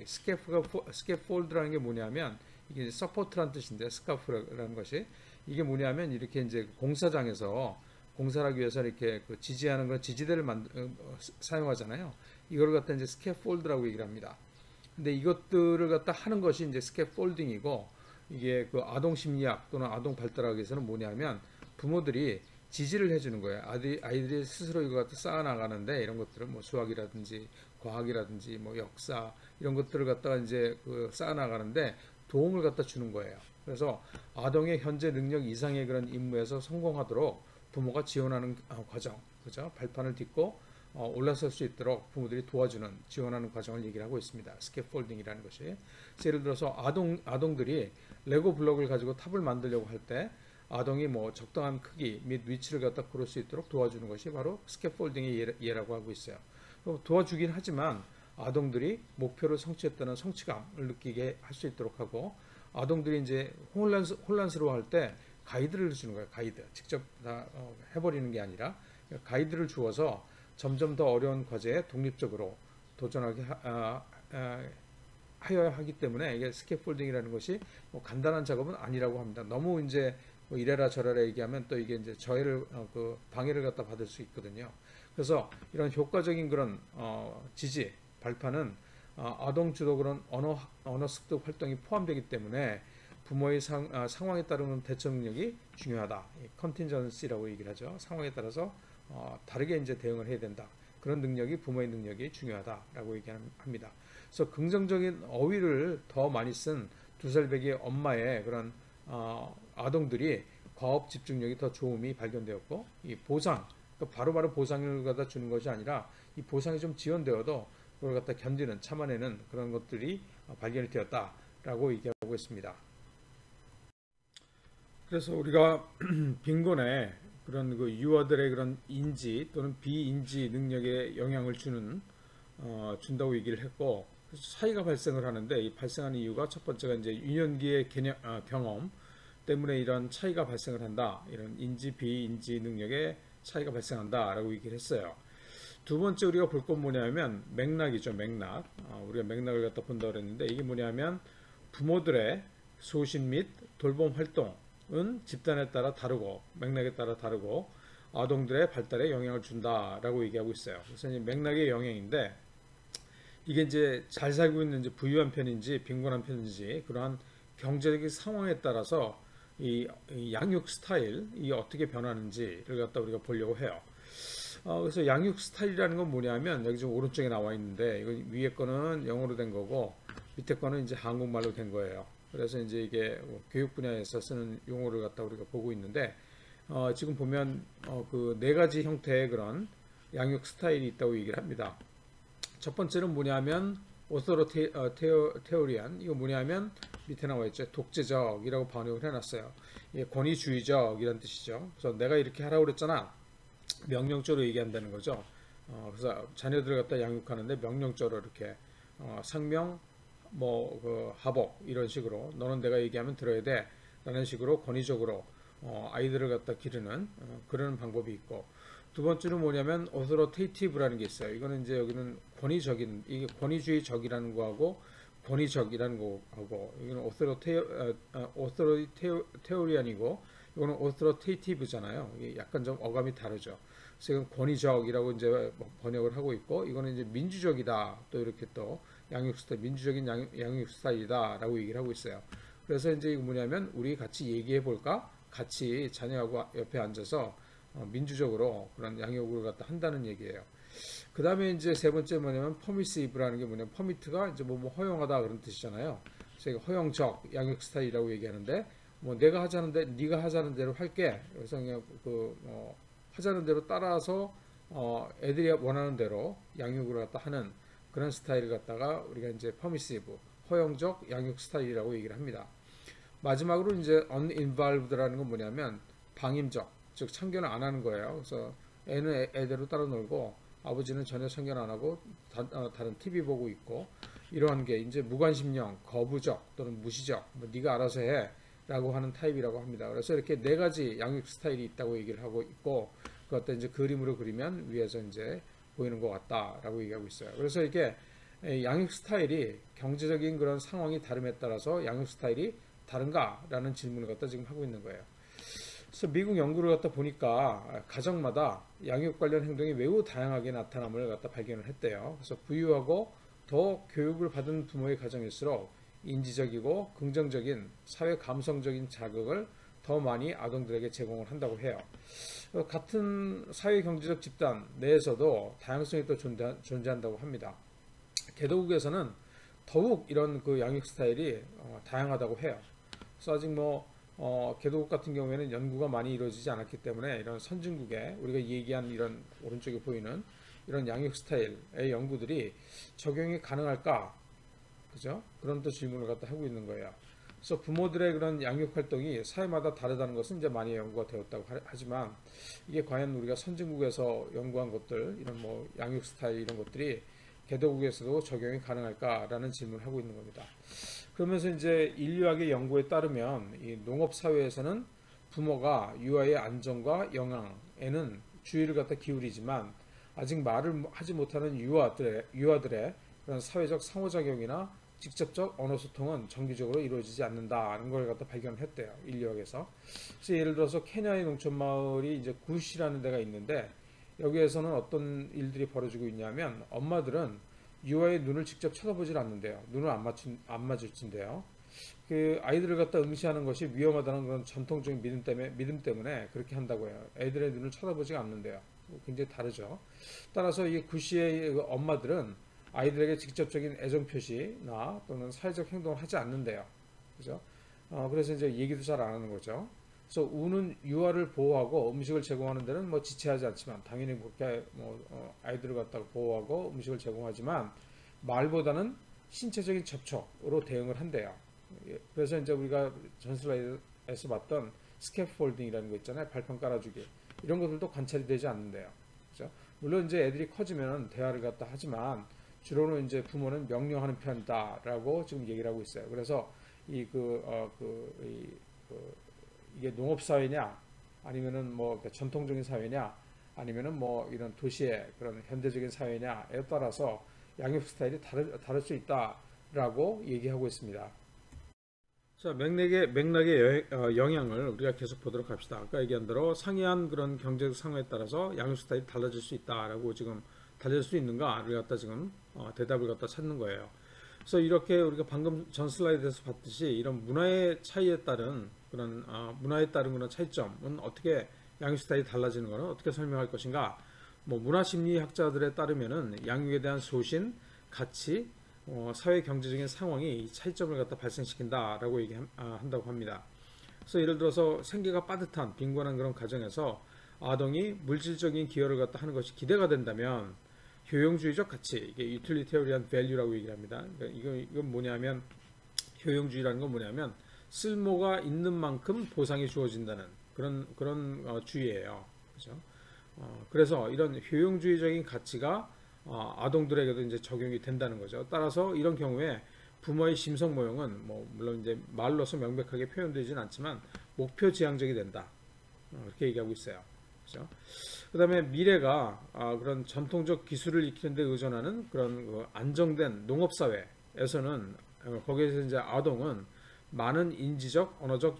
Speaker 2: 스캐폴드라는 게 뭐냐면 이게 서포트라는 뜻인데 스카프라는 것이 이게 뭐냐면 이렇게 이제 공사장에서 공사를 하기 위해서 이렇게 그 지지하는 그런 지지대를 사용하잖아요. 이걸 갖다 이제 스캐폴드라고 얘기를 합니다. 근데 이것들을 갖다 하는 것이 이제 스캐폴딩이고 이게 그 아동 심리학 또는 아동 발달하기 위해서는 뭐냐면 부모들이 지지를 해주는 거예요. 아이들이 스스로 이거 갖다 쌓아나가는데 이런 것들은 뭐 수학이라든지 과학이라든지 뭐 역사 이런 것들을 갖다가 이제 그 쌓아나가는데 도움을 갖다 주는 거예요. 그래서 아동의 현재 능력 이상의 그런 임무에서 성공하도록 부모가 지원하는 과정, 그죠? 발판을 딛고 올라설 수 있도록 부모들이 도와주는 지원하는 과정을 얘기를 하고 있습니다. 스캐폴딩이라는 것이. 예를 들어서 아동들이 레고 블록을 가지고 탑을 만들려고 할 때 아동이 뭐 적당한 크기 및 위치를 갖다 고를 수 있도록 도와주는 것이 바로 스캐폴딩의 예라고 하고 있어요. 도와주긴 하지만 아동들이 목표를 성취했다는 성취감을 느끼게 할 수 있도록 하고 아동들이 이제 혼란스러워할 때 가이드를 주는 거예요. 가이드. 직접 다 해버리는 게 아니라 가이드를 주어서 점점 더 어려운 과제에 독립적으로 도전하게 하여야 하기 때문에 이게 스캐폴딩이라는 것이 뭐 간단한 작업은 아니라고 합니다. 너무 이제 뭐 이래라 저래라 얘기하면 또 이게 이제 그 방해를 갖다 받을 수 있거든요. 그래서 이런 효과적인 그런 지지 발판은 아동 주도 그런 언어 습득 활동이 포함되기 때문에 부모의 상황에 따르는 대처 능력이 중요하다. 컨틴전시라고 얘기를 하죠. 상황에 따라서 다르게 이제 대응을 해야 된다. 그런 능력이 부모의 능력이 중요하다라고 얘기합니다. 그래서 긍정적인 어휘를 더 많이 쓴 2살 배기 엄마의 그런 아동들이 과업 집중력이 더 좋음이 발견되었고 이 보상, 그러니까 바로바로 보상을 갖다 주는 것이 아니라 이 보상이 좀 지연되어도 그걸 갖다 견디는 참아내는 그런 것들이 발견이 되었다라고 얘기하고 있습니다. 그래서 우리가 빈곤에 그런 그 유아들의 그런 인지 또는 비인지 능력에 영향을 준다고 얘기를 했고 차이가 발생을 하는데 이 발생하는 이유가 첫 번째가 이제 유년기의 경험 때문에 이런 차이가 발생을 한다. 이런 인지 비인지 능력에 차이가 발생한다라고 얘기를 했어요. 두 번째 우리가 볼 건 뭐냐면 맥락이죠. 맥락. 우리가 맥락을 갖다 본다 그랬는데 이게 뭐냐면 부모들의 소신 및 돌봄 활동은 집단에 따라 다르고 맥락에 따라 다르고 아동들의 발달에 영향을 준다라고 얘기하고 있어요. 그래서 이제 맥락의 영향인데 이게 이제 잘 살고 있는지 부유한 편인지 빈곤한 편인지 그러한 경제적인 상황에 따라서 이 양육 스타일이 어떻게 변하는지를 갖다 우리가 보려고 해요. 그래서 양육 스타일이라는 건 뭐냐면 여기 지금 오른쪽에 나와 있는데 이거 위에 거는 영어로 된 거고 밑에 거는 이제 한국말로 된 거예요. 그래서 이제 이게 교육 분야에서 쓰는 용어를 갖다 우리가 보고 있는데 지금 보면 그 네 가지 형태의 그런 양육 스타일이 있다고 얘기를 합니다. 첫 번째는 뭐냐면 오토리테리안 이거 뭐냐면 밑에 나와 있죠. 독재적이라고 번역을 해놨어요. 예, 권위주의적이란 뜻이죠. 그래서 내가 이렇게 하라고 그랬잖아. 명령조로 얘기한다는 거죠. 그래서 자녀들을 갖다 양육하는데 명령조로 이렇게 상명 그 하복 이런 식으로 너는 내가 얘기하면 들어야 돼 라는 식으로 권위적으로 아이들을 갖다 기르는 그런 방법이 있고 두 번째는 뭐냐면 authoritative라는 게 있어요. 이거는 이제 여기는 권위적인 이게 권위주의적이라는 거하고 권위적이라는 거하고 이거는 authoritarian이고 이거는 authoritative잖아요. 이게 약간 좀 어감이 다르죠. 그래서 이건 권위적이라고 이제 번역을 하고 있고, 이거는 이제 민주적이다. 또 이렇게 또 양육 스타일, 민주적인 양육 스타일이다라고 얘기를 하고 있어요. 그래서 이제 이거 뭐냐면 우리 같이 얘기해 볼까? 같이 자녀하고 옆에 앉아서 민주적으로 그런 양육을 갖다 한다는 얘기예요. 그 다음에 이제 세 번째 뭐냐면 퍼미시브라는 게 뭐냐면 퍼미트가 이제 뭐 허용하다 그런 뜻이잖아요. 그래서 허용적 양육 스타일이라고 얘기하는데 뭐 내가 하자는데 네가 하자는 대로 할게. 그래서 그냥 하자는 대로 따라서 애들이 원하는 대로 양육을 갖다 하는 그런 스타일을 갖다가 우리가 이제 퍼미시브 허용적 양육 스타일이라고 얘기를 합니다. 마지막으로 이제 uninvolved라는 건 뭐냐면 방임적, 즉 참견을 안 하는 거예요. 그래서 애는 애대로 따라 놀고 아버지는 전혀 참견 안 하고 다른 TV 보고 있고, 이러한 게 이제 무관심형, 거부적 또는 무시적, 뭐 네가 알아서 해라고 하는 타입이라고 합니다. 그래서 이렇게 네 가지 양육 스타일이 있다고 얘기를 하고 있고, 그것도 이제 그림으로 그리면 위에서 이제 보이는 것 같다라고 얘기하고 있어요. 그래서 이게 양육 스타일이 경제적인 그런 상황이 다름에 따라서 양육 스타일이 다른가라는 질문을 갖다 지금 하고 있는 거예요. 그래서 미국 연구를 갖다 보니까 가정마다 양육 관련 행동이 매우 다양하게 나타남을 갖다 발견을 했대요. 그래서 부유하고 더 교육을 받은 부모의 가정일수록 인지적이고 긍정적인 사회 감성적인 자극을 더 많이 아동들에게 제공을 한다고 해요. 같은 사회 경제적 집단 내에서도 다양성이 또 존재한다고 합니다. 개도국에서는 더욱 이런 그 양육 스타일이 다양하다고 해요. 그래서 아직 개도국 같은 경우에는 연구가 많이 이루어지지 않았기 때문에 이런 선진국에 우리가 얘기한 이런 오른쪽에 보이는 이런 양육 스타일의 연구들이 적용이 가능할까? 그죠? 그런 또 질문을 갖다 하고 있는 거예요. 그래서 부모들의 그런 양육 활동이 사회마다 다르다는 것은 이제 많이 연구가 되었다고 하지만 이게 과연 우리가 선진국에서 연구한 것들, 이런 뭐 양육 스타일 이런 것들이 개도국에서도 적용이 가능할까라는 질문을 하고 있는 겁니다. 그러면서 이제 인류학의 연구에 따르면 이 농업 사회에서는 부모가 유아의 안정과 영양에는 주의를 갖다 기울이지만 아직 말을 하지 못하는 유아들의 그런 사회적 상호작용이나 직접적 언어 소통은 정기적으로 이루어지지 않는다는 걸 갖다 발견했대요, 인류학에서. 그래서 예를 들어서 케냐의 농촌 마을이 이제 구시라는 데가 있는데 여기에서는 어떤 일들이 벌어지고 있냐면 엄마들은 유아의 눈을 직접 쳐다보질 않는데요. 눈을 안 마주친대요. 그 아이들을 갖다 응시하는 것이 위험하다는 그런 전통적인 믿음 때문에 그렇게 한다고 해요. 애들의 눈을 쳐다보지 않는데요. 굉장히 다르죠. 따라서 이 구시의 엄마들은 아이들에게 직접적인 애정 표시나 또는 사회적 행동을 하지 않는데요. 그죠? 그래서 이제 얘기도 잘 안 하는 거죠. 그래서 우는 유아를 보호하고 음식을 제공하는 데는 뭐 지체하지 않지만 당연히 그렇게 아이들을 갖다가 보호하고 음식을 제공하지만 말보다는 신체적인 접촉으로 대응을 한대요. 그래서 이제 우리가 전슬라이드에서 봤던 스캐폴딩이라는 거 있잖아요. 발판 깔아주기. 이런 것들도 관찰이 되지 않는데요. 그죠? 물론 이제 애들이 커지면 대화를 갖다 하지만 주로는 이제 부모는 명령하는 편이다라고 지금 얘기를 하고 있어요. 그래서 이게 농업 사회냐 아니면은 뭐 전통적인 사회냐 아니면은 뭐 이런 도시의 그런 현대적인 사회냐에 따라서 양육 스타일이 다를 수 있다라고 얘기하고 있습니다.
Speaker 1: 자, 맥락의 영향을 우리가 계속 보도록 합시다. 아까 얘기한 대로 상이한 그런 경제적 상황에 따라서 양육 스타일이 달라질 수 있다라고 지금 달라질 수 있는가를 갖다 지금 대답을 갖다 찾는 거예요. 그래서 이렇게 우리가 방금 전 슬라이드에서 봤듯이 이런 문화의 차이에 따른 그런 그런 차이점은 어떻게 양육 스타일이 달라지는 것은 어떻게 설명할 것인가? 뭐 문화 심리학자들에 따르면은 양육에 대한 소신, 가치, 사회 경제적인 상황이 이 차이점을 갖다 발생시킨다라고 한다고 합니다. 그래서 예를 들어서 생계가 빠듯한 빈곤한 그런 가정에서 아동이 물질적인 기여를 갖다 하는 것이 기대가 된다면 효용주의적 가치, 이게 utilitarian value라고 얘기를 합니다. 그러니까 이건 뭐냐면 효용주의라는 건 뭐냐면 쓸모가 있는 만큼 보상이 주어진다는 그런 주의예요. 그렇죠? 그래서 이런 효용주의적인 가치가 아동들에게도 이제 적용이 된다는 거죠. 따라서 이런 경우에 부모의 심성 모형은 뭐 물론 이제 말로서 명백하게 표현되지는 않지만 목표 지향적이 된다. 그렇게 얘기하고 있어요. 그렇죠? 그다음에 미래가 그런 전통적 기술을 익히는 데 의존하는 그런 안정된 농업 사회에서는 거기에서 이제 아동은 많은 인지적, 언어적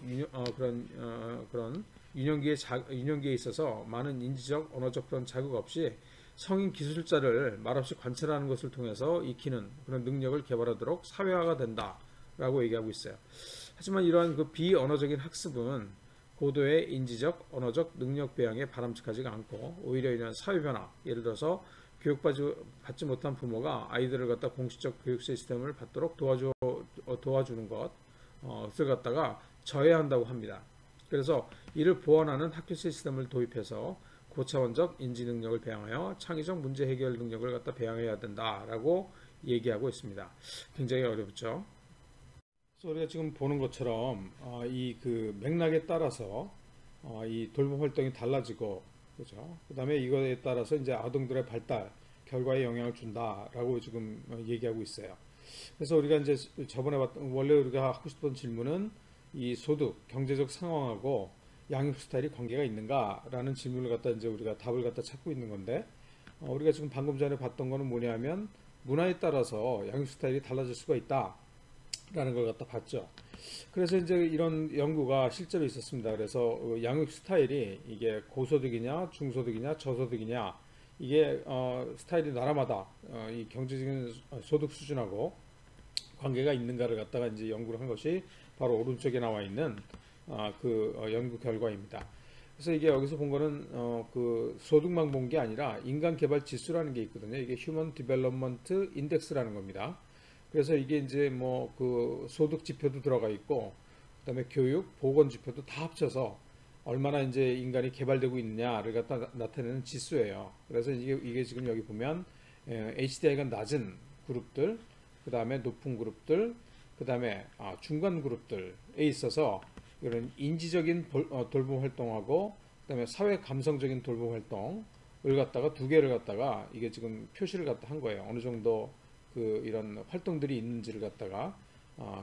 Speaker 1: 그런
Speaker 2: 유년기에 있어서 많은 인지적, 언어적 그런 자극 없이 성인 기술자를 말없이 관찰하는 것을 통해서 익히는 그런 능력을 개발하도록 사회화가 된다라고 얘기하고 있어요. 하지만 이러한 그 비언어적인 학습은 고도의 인지적, 언어적 능력 배양에 바람직하지가 않고 오히려 이런 사회 변화, 예를 들어서 교육받지 못한 부모가 아이들을 갖다 공식적 교육 시스템을 받도록 도와주는 것을 갖다가 저해한다고 합니다. 그래서 이를 보완하는 학교 시스템을 도입해서 고차원적 인지 능력을 배양하여 창의적 문제 해결 능력을 갖다 배양해야 된다라고 얘기하고 있습니다. 굉장히 어렵죠. 그래서 우리가 지금 보는 것처럼 이 그 맥락에 따라서 이 돌봄 활동이 달라지고, 그죠? 그다음에 이거에 따라서 이제 아동들의 발달 결과에 영향을 준다라고 지금 얘기하고 있어요. 그래서 우리가 이제 저번에 원래 우리가 하고 싶던 질문은 이 소득, 경제적 상황하고 양육 스타일이 관계가 있는가라는 질문을 갖다 이제 우리가 답을 갖다 찾고 있는 건데, 우리가 지금 방금 전에 봤던 거는 뭐냐면 문화에 따라서 양육 스타일이 달라질 수가 있다라는 걸 갖다 봤죠. 그래서 이제 이런 연구가 실제로 있었습니다. 그래서 양육 스타일이 이게 고소득이냐, 중소득이냐, 저소득이냐, 이게 스타일이 나라마다 이 경제적인 소득 수준하고 관계가 있는가를 갖다가 이제 연구를 한 것이 바로 오른쪽에 나와 있는 그 연구 결과입니다. 그래서 이게 여기서 본 거는 그 소득만 본 게 아니라 인간 개발 지수라는 게 있거든요. 이게 휴먼 디벨롭먼트 인덱스라는 겁니다. 그래서 이게 이제 뭐 그 소득 지표도 들어가 있고, 그다음에 교육, 보건 지표도 다 합쳐서 얼마나 이제 인간이 개발되고 있느냐를 갖다 나타내는 지수예요. 그래서 이게 지금 여기 보면 HDI가 낮은 그룹들, 그다음에 높은 그룹들, 그다음에 중간 그룹들에 있어서 이런 인지적인 돌봄 활동하고 그다음에 사회 감성적인 돌봄 활동을 갖다가 두 개를 갖다가 이게 지금 표시를 갖다 한 거예요. 어느 정도 그 이런 활동들이 있는지를 갖다가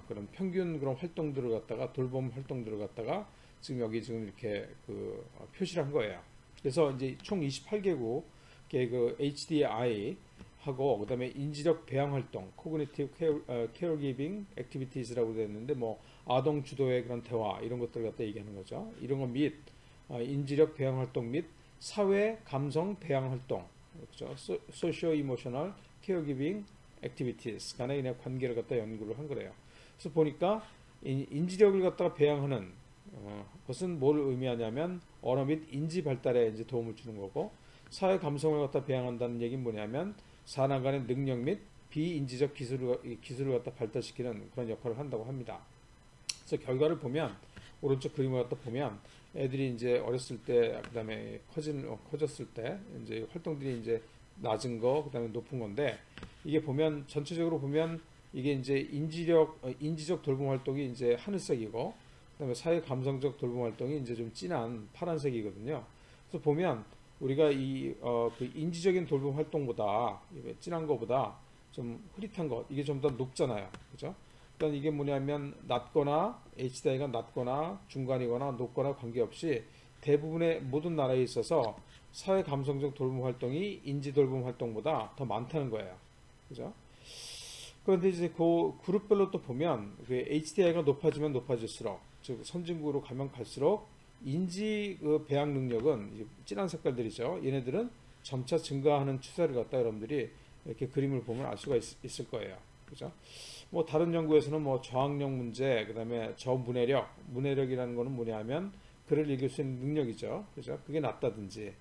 Speaker 2: 그런 평균 그런 활동들을 갖다가 돌봄 활동들을 갖다가 지금 여기 지금 이렇게 그 표시를 한 거예요. 그래서 이제 총 28개국의 그 HDI 하고 그다음에 인지적 배양 활동, Cognitive Caregiving Activities라고 되어 있는데 뭐 아동 주도의 그런 대화 이런 것들을 갖다 얘기하는 거죠. 이런 거 및 인지력 배양 활동 및 사회 감성 배양 활동, 그렇죠? Socio Emotional Caregiving Activities 간의 관계를 갖다 연구를 한 거래요. 그래서 보니까 인지력을 갖다가 배양하는 것은 뭘 의미하냐면 언어 및 인지 발달에 이제 도움을 주는 거고, 사회 감성을 갖다 배양한다는 얘기는 뭐냐면 사람 간의 능력 및 비인지적 기술을 갖다 발달시키는 그런 역할을 한다고 합니다. 그래서 결과를 보면 오른쪽 그림을 갖다 보면 애들이 이제 어렸을 때 그다음에 커졌을 때 이제 활동들이 이제 낮은 거 그다음에 높은 건데, 이게 보면 전체적으로 보면 이게 이제 인지적 돌봄 활동이 이제 하늘색이고 그다음에 사회 감성적 돌봄 활동이 이제 좀 진한 파란색이거든요. 그래서 보면 우리가 그 인지적인 돌봄 활동보다 진한 거보다 좀 흐릿한 것 이게 좀 더 높잖아요, 그죠? 그러니까 이게 뭐냐면 낮거나 HDI가 낮거나 중간이거나 높거나 관계없이 대부분의 모든 나라에 있어서 사회 감성적 돌봄 활동이 인지 돌봄 활동보다 더 많다는 거예요, 그죠? 그런데 이제 그 그룹별로 또 보면 그 HDI가 높아지면 높아질수록, 즉 선진국으로 가면 갈수록 인지 그 배양 능력은 이제 진한 색깔들이죠. 얘네들은 점차 증가하는 추세를 갖다 여러분들이 이렇게 그림을 보면 알 수가 있을 거예요, 그죠? 뭐 다른 연구에서는 뭐 저항력 문제, 그다음에 문해력이라는 거는 뭐냐면 글을 읽을 수 있는 능력이죠, 그죠? 그게 낮다든지,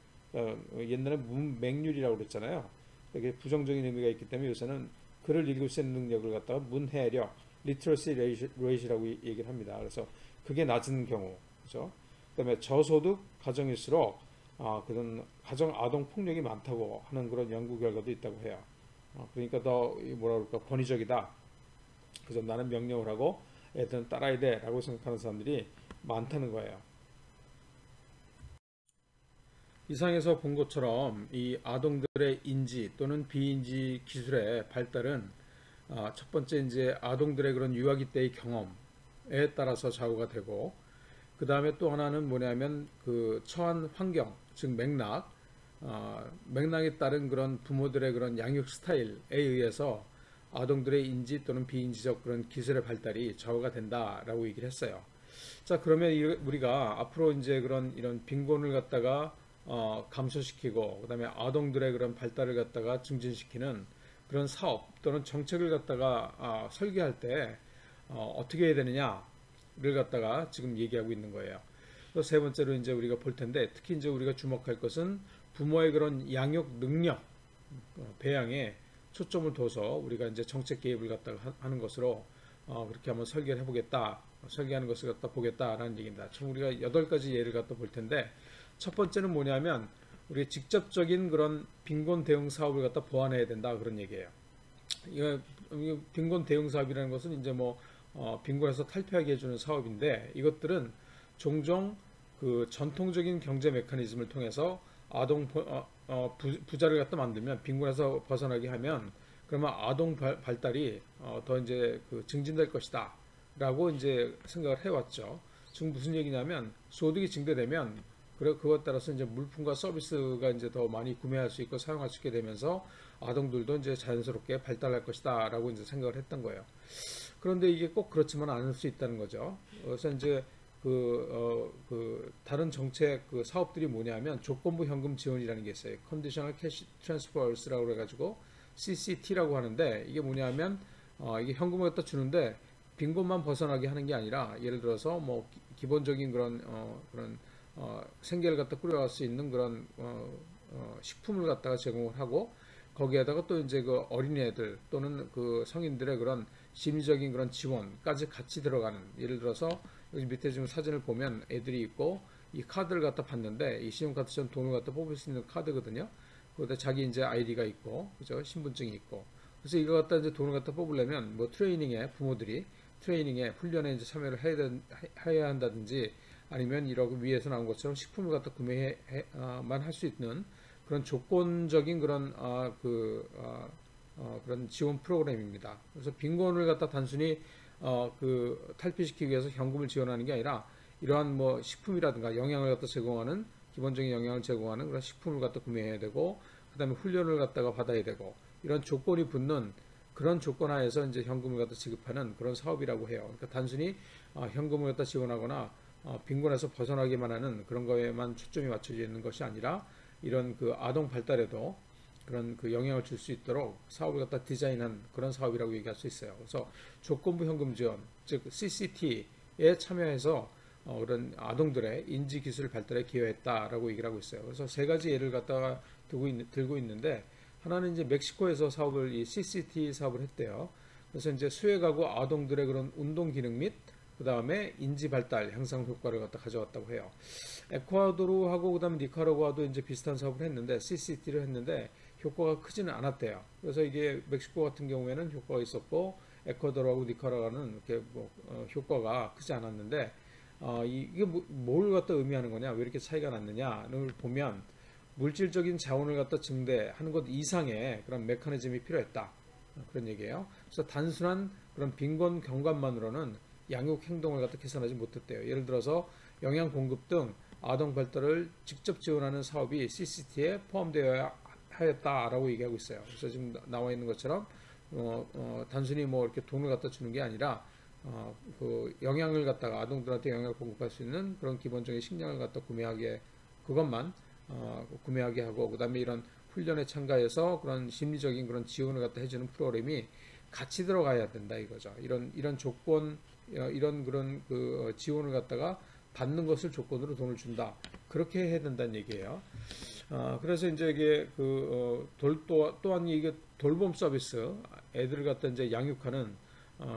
Speaker 2: 옛날에 문맹률이라고 그랬잖아요. 이게 부정적인 의미가 있기 때문에 요새는 글을 읽을 수 있는 능력을 갖다가 문해력, literacy rate라고 얘기를 합니다. 그래서 그게 낮은 경우, 그죠? 그다음에 저소득 가정일수록 그런 가정 아동 폭력이 많다고 하는 그런 연구 결과도 있다고 해요. 그러니까 더 뭐라 그럴까 권위적이다. 그래서 나는 명령을 하고 애들은 따라야 돼라고 생각하는 사람들이 많다는 거예요. 이상에서 본 것처럼 이 아동들의 인지 또는 비인지 기술의 발달은 첫 번째 이제 아동들의 그런 유아기 때의 경험에 따라서 좌우가 되고, 그 다음에 또 하나는 뭐냐면 그 처한 환경, 즉 맥락에 따른 그런 부모들의 그런 양육 스타일에 의해서 아동들의 인지 또는 비인지적 그런 기술의 발달이 좌우가 된다라고 얘기를 했어요. 자, 그러면 우리가 앞으로 이제 그런 이런 빈곤을 갖다가 감소시키고 그다음에 아동들의 그런 발달을 갖다가 증진시키는 그런 사업 또는 정책을 갖다가 설계할 때 어떻게 해야 되느냐를 갖다가 지금 얘기하고 있는 거예요. 또 세 번째로 이제 우리가 볼 텐데 특히 이제 우리가 주목할 것은 부모의 그런 양육 능력, 배양에 초점을 둬서 우리가 이제 정책 개입을 갖다가 하는 것으로 그렇게 한번 설계를 해보겠다, 설계하는 것을 갖다 보겠다라는 얘기입니다. 총 우리가 8가지 예를 갖다 볼 텐데 첫 번째는 뭐냐면 우리 직접적인 그런 빈곤 대응 사업을 갖다 보완해야 된다 그런 얘기예요. 이거 빈곤 대응 사업이라는 것은 이제 뭐 빈곤에서 탈피하게 해주는 사업인데 이것들은 종종 그 전통적인 경제 메커니즘을 통해서 아동 부자를 갖다 만들면 빈곤에서 벗어나게 하면 그러면 아동 발달이 더 이제 그 증진될 것이다라고 이제 생각을 해왔죠. 지금 무슨 얘기냐면 소득이 증대되면 그것 따라서 이제 물품과 서비스가 이제 더 많이 구매할 수 있고 사용할 수 있게 되면서 아동들도 이제 자연스럽게 발달할 것이다라고 이제 생각을 했던 거예요. 그런데 이게 꼭 그렇지만 않을 수 있다는 거죠. 그래서 이제 다른 정책 사업들이 뭐냐면 조건부 현금 지원이라는 게 있어요. Conditional Cash Transfers라고 그래가지고 CCT라고 하는데 이게 뭐냐면 이게 현금을 갖다 주는데 빈곤만 벗어나게 하는 게 아니라 예를 들어서 뭐 기본적인 그런 생계를 갖다 꾸려갈 수 있는 그런 식품을 갖다가 제공을 하고 거기에다가 또 이제 그 어린애들 또는 그 성인들의 그런 심리적인 그런 지원까지 같이 들어가는 예를 들어서 여기 밑에 지금 사진을 보면 애들이 있고 이 카드를 갖다 받는데 이 신용카드처럼 돈을 갖다 뽑을 수 있는 카드거든요. 거기다 자기 이제 아이디가 있고 그죠 신분증이 있고 그래서 이거 갖다 이제 돈을 갖다 뽑으려면 뭐 부모들이 트레이닝에 훈련에 이제 참여를 해야 한다든지 아니면 이렇게 위에서 나온 것처럼 식품을 갖다 구매만 할 수 있는 그런 조건적인 그런 그런 지원 프로그램입니다. 그래서 빈곤을 갖다 단순히 탈피시키기 위해서 현금을 지원하는 게 아니라 이러한 뭐 식품이라든가 영양을 갖다 제공하는 기본적인 영양을 제공하는 그런 식품을 갖다 구매해야 되고 그다음에 훈련을 갖다가 받아야 되고 이런 조건이 붙는 그런 조건 하에서 이제 현금을 갖다 지급하는 그런 사업이라고 해요. 그러니까 단순히 현금을 갖다 지원하거나 빈곤에서 벗어나기만 하는 그런 거에만 초점이 맞춰져 있는 것이 아니라 이런 그 아동 발달에도 그런 그 영향을 줄 수 있도록 사업을 갖다 디자인한 그런 사업이라고 얘기할 수 있어요. 그래서 조건부 현금 지원, 즉 CCT에 참여해서 그런 아동들의 인지 기술 발달에 기여했다라고 얘기를 하고 있어요. 그래서 세 가지 예를 갖다가 들고 있는데 하나는 이제 멕시코에서 이 CCT 사업을 했대요. 그래서 이제 수혜가구 아동들의 그런 운동 기능 및 그 다음에 인지 발달 향상 효과를 갖다 가져왔다고 해요. 에콰도르하고 그 다음에 니카라과도 이제 비슷한 사업을 했는데 CCT를 했는데 효과가 크지는 않았대요. 그래서 이게 멕시코 같은 경우에는 효과가 있었고 에콰도르하고 니카라과는 이렇게 효과가 크지 않았는데 이게 뭘 갖다 의미하는 거냐? 왜 이렇게 차이가 났느냐를 보면 물질적인 자원을 갖다 증대하는 것 이상의 그런 메커니즘이 필요했다. 그런 얘기예요. 그래서 단순한 그런 빈곤 경감만으로는 양육 행동을 갖다 개선하지 못했대요. 예를 들어서 영양 공급 등 아동 발달을 직접 지원하는 사업이 CCT에 포함되어야 하였다라고 얘기하고 있어요. 그래서 지금 나와 있는 것처럼 단순히 뭐 이렇게 돈을 갖다 주는 게 아니라 그 영양을 갖다가 아동들한테 영양을 공급할 수 있는 그런 기본적인 식량을 갖다 그것만 구매하게 하고 그다음에 이런 훈련에 참가해서 그런 심리적인 그런 지원을 갖다 해주는 프로그램이 같이 들어가야 된다 이거죠. 이런 조건 이런 그런 그 지원을 갖다가 받는 것을 조건으로 돈을 준다. 그렇게 해야 된다는 얘기예요. 그래서 이제 이게 또한 이게 돌봄 서비스, 애들을 갖다 이제 양육하는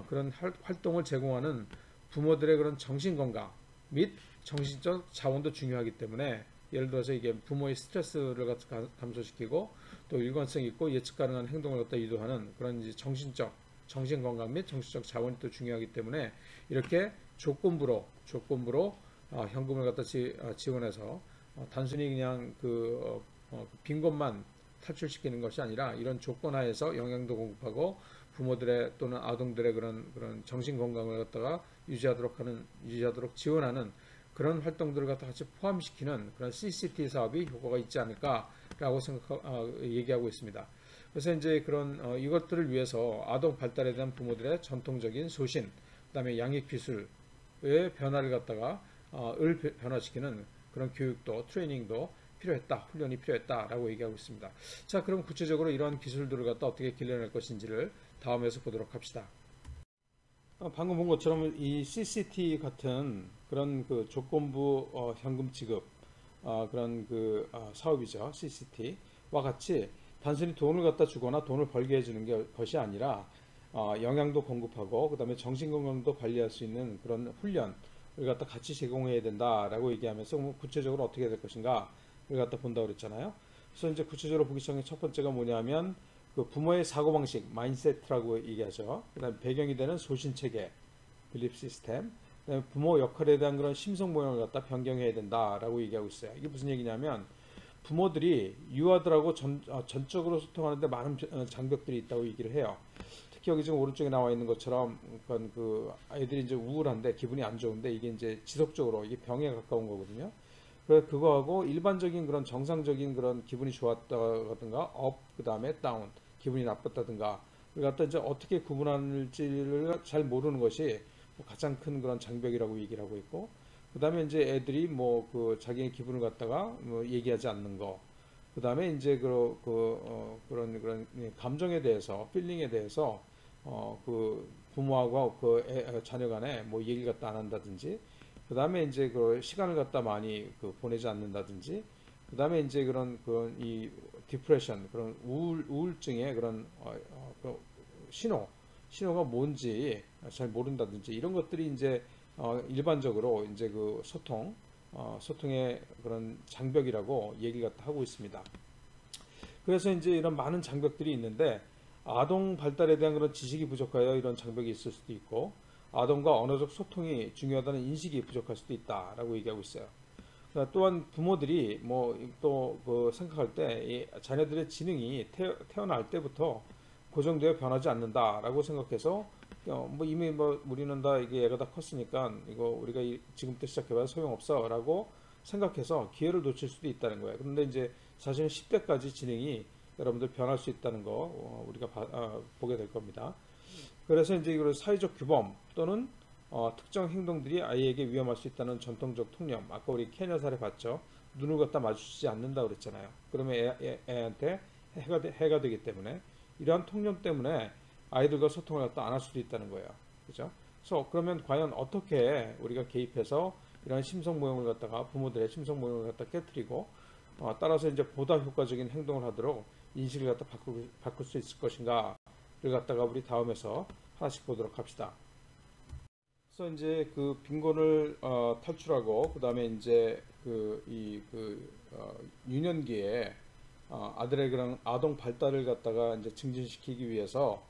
Speaker 2: 그런 활동을 제공하는 부모들의 그런 정신 건강 및 정신적 자원도 중요하기 때문에 예를 들어서 이게 부모의 스트레스를 갖다 감소시키고 또 일관성 있고 예측 가능한 행동을 갖다 유도하는 그런 이제 정신 건강 및 정신적 자원이 또 중요하기 때문에 이렇게 조건부로 현금을 갖다 지원해서 단순히 그냥 빈곤만 탈출시키는 것이 아니라 이런 조건 하에서 영양도 공급하고 부모들의 또는 아동들의 그런 정신 건강을 갖다가 유지하도록 지원하는 그런 활동들을 갖다 같이 포함시키는 그런 CCT 사업이 효과가 있지 않을까라고 얘기하고 있습니다. 그래서 이제 그런 이것들을 위해서 아동 발달에 대한 부모들의 전통적인 소신, 그다음에 양육 기술 변화를 갖다가 변화시키는 그런 교육도 트레이닝도 필요했다, 훈련이 필요했다라고 얘기하고 있습니다. 자, 그럼 구체적으로 이러한 기술들을 갖다 어떻게 길러낼 것인지를 다음에서 보도록 합시다. 방금 본 것처럼 이 CCT 같은 그런 그 조건부 현금 지급 그런 그 사업이죠. CCT와 같이 단순히 돈을 갖다 주거나 돈을 벌게 해주는 것이 아니라 영양도 공급하고 그다음에 정신건강도 관리할 수 있는 그런 훈련을 갖다 같이 제공해야 된다라고 얘기하면서 구체적으로 어떻게 될 것인가를 갖다 본다고 그랬잖아요. 그래서 이제 구체적으로 보기 전에 첫 번째가 뭐냐면 그 부모의 사고방식, 마인드셋이라고 얘기하죠. 그다음에 배경이 되는 소신체계, 빌립 시스템, 그다음에 부모 역할에 대한 그런 심성 모양을 갖다 변경해야 된다라고 얘기하고 있어요. 이게 무슨 얘기냐면 부모들이 유아들하고 전적으로 소통하는데 많은 장벽들이 있다고 얘기를 해요. 특히 여기 지금 오른쪽에 나와 있는 것처럼 그 아이들이 이제 우울한데 기분이 안 좋은데 이게 이제 지속적으로 이게 병에 가까운 거거든요. 그래서 그거하고 일반적인 그런 정상적인 그런 기분이 좋았다든가 업 그다음에 다운 기분이 나빴다든가 그걸 갖다 이제 어떻게 구분할지를 잘 모르는 것이 가장 큰 그런 장벽이라고 얘기를 하고 있고 그다음에 이제 애들이 뭐 그 자기의 기분을 갖다가 뭐 얘기하지 않는 거 그다음에 이제 그런 감정에 대해서 필링에 대해서 그 부모하고 그 자녀 간에 뭐 얘기를 갖다 안 한다든지 그 다음에 이제 그 시간을 갖다 많이 보내지 않는다든지, 그 다음에 이제 이 디프레션, 그런 우울증의 그 신호가 뭔지 잘 모른다든지, 이런 것들이 이제 일반적으로 이제 그 소통의 그런 장벽이라고 얘기 갖다 하고 있습니다. 그래서 이제 이런 많은 장벽들이 있는데, 아동 발달에 대한 그런 지식이 부족하여 이런 장벽이 있을 수도 있고, 아동과 언어적 소통이 중요하다는 인식이 부족할 수도 있다라고 얘기하고 있어요. 또한 부모들이 뭐 또 생각할 때 이 자녀들의 지능이 태어날 때부터 고정되어 변하지 않는다라고 생각해서 뭐 이미 뭐 우리는 다 이게 애가 다 컸으니까 이거 우리가 지금부터 시작해봐야 소용없어라고 생각해서 기회를 놓칠 수도 있다는 거예요. 그런데 이제 사실은 10대까지 지능이 여러분들 변할 수 있다는 거 우리가 보게 될 겁니다. 그래서 이제 이걸 사회적 규범 또는 특정 행동들이 아이에게 위험할 수 있다는 전통적 통념, 아까 우리 케냐 사례 봤죠. 눈을 갖다 마주치지 않는다 그랬잖아요. 그러면 애한테 해가 되기 때문에 이러한 통념 때문에 아이들과 소통을 갖다 안 할 수도 있다는 거예요. 그죠? 그래서 그러면 과연 어떻게 우리가 개입해서 이런 심성 모형을 갖다가 부모들의 심성 모형을 갖다 깨뜨리고 따라서 이제 보다 효과적인 행동을 하도록 인식을 갖다 바꿀 수 있을 것인가를 갖다가 우리 다음에서 하나씩 보도록 합시다. 그래서 이제 그 빈곤을 탈출하고 그다음에 이제 유년기에 아들의 그런 아동 발달을 갖다가 이제 증진시키기 위해서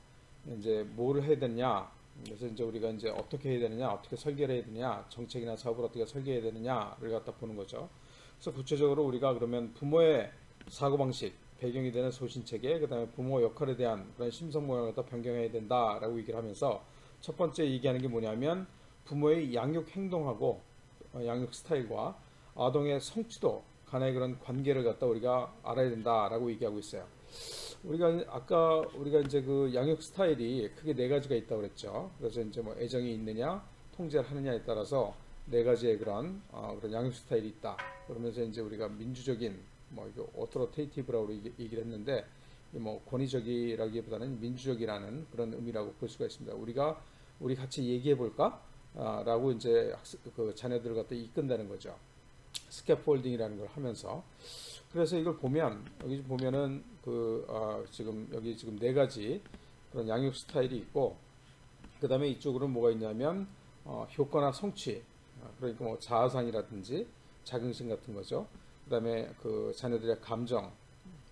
Speaker 2: 이제 뭘 해야 되느냐, 그래서 이제 우리가 이제 어떻게 해야 되느냐, 어떻게 설계를 해야 되느냐, 정책이나 사업을 어떻게 설계해야 되느냐를 갖다 보는 거죠. 그래서 구체적으로 우리가 그러면 부모의 사고방식, 배경이 되는 소신체계, 그 다음에 부모 역할에 대한 그런 심성 모양을 갖다 변경해야 된다라고 얘기를 하면서 첫 번째 얘기하는 게 뭐냐면 부모의 양육 행동하고 양육 스타일과 아동의 성취도 간의 그런 관계를 갖다 우리가 알아야 된다라고 얘기하고 있어요. 아까 우리가 이제 그 양육 스타일이 크게 네 가지가 있다고 그랬죠. 그래서 이제 뭐 애정이 있느냐, 통제를 하느냐에 따라서 네 가지의 그런 양육 스타일이 있다. 그러면서 이제 우리가 민주적인 이거 오토로테이티브라고 얘기를 했는데 뭐 권위적이라기보다는 민주적이라는 그런 의미라고 볼 수가 있습니다. 우리 같이 얘기해 볼까? 라고 이제 그 자녀들을 갖다 이끈다는 거죠. 스캐폴딩이라는 걸 하면서. 그래서 이걸 보면 여기 보면은 지금 네 가지 그런 양육 스타일이 있고, 그 다음에 이쪽으로는 뭐가 있냐면 효과나 성취, 그러니까 뭐 자아상이라든지 자긍심 같은 거죠. 그 다음에 그 자녀들의 감정,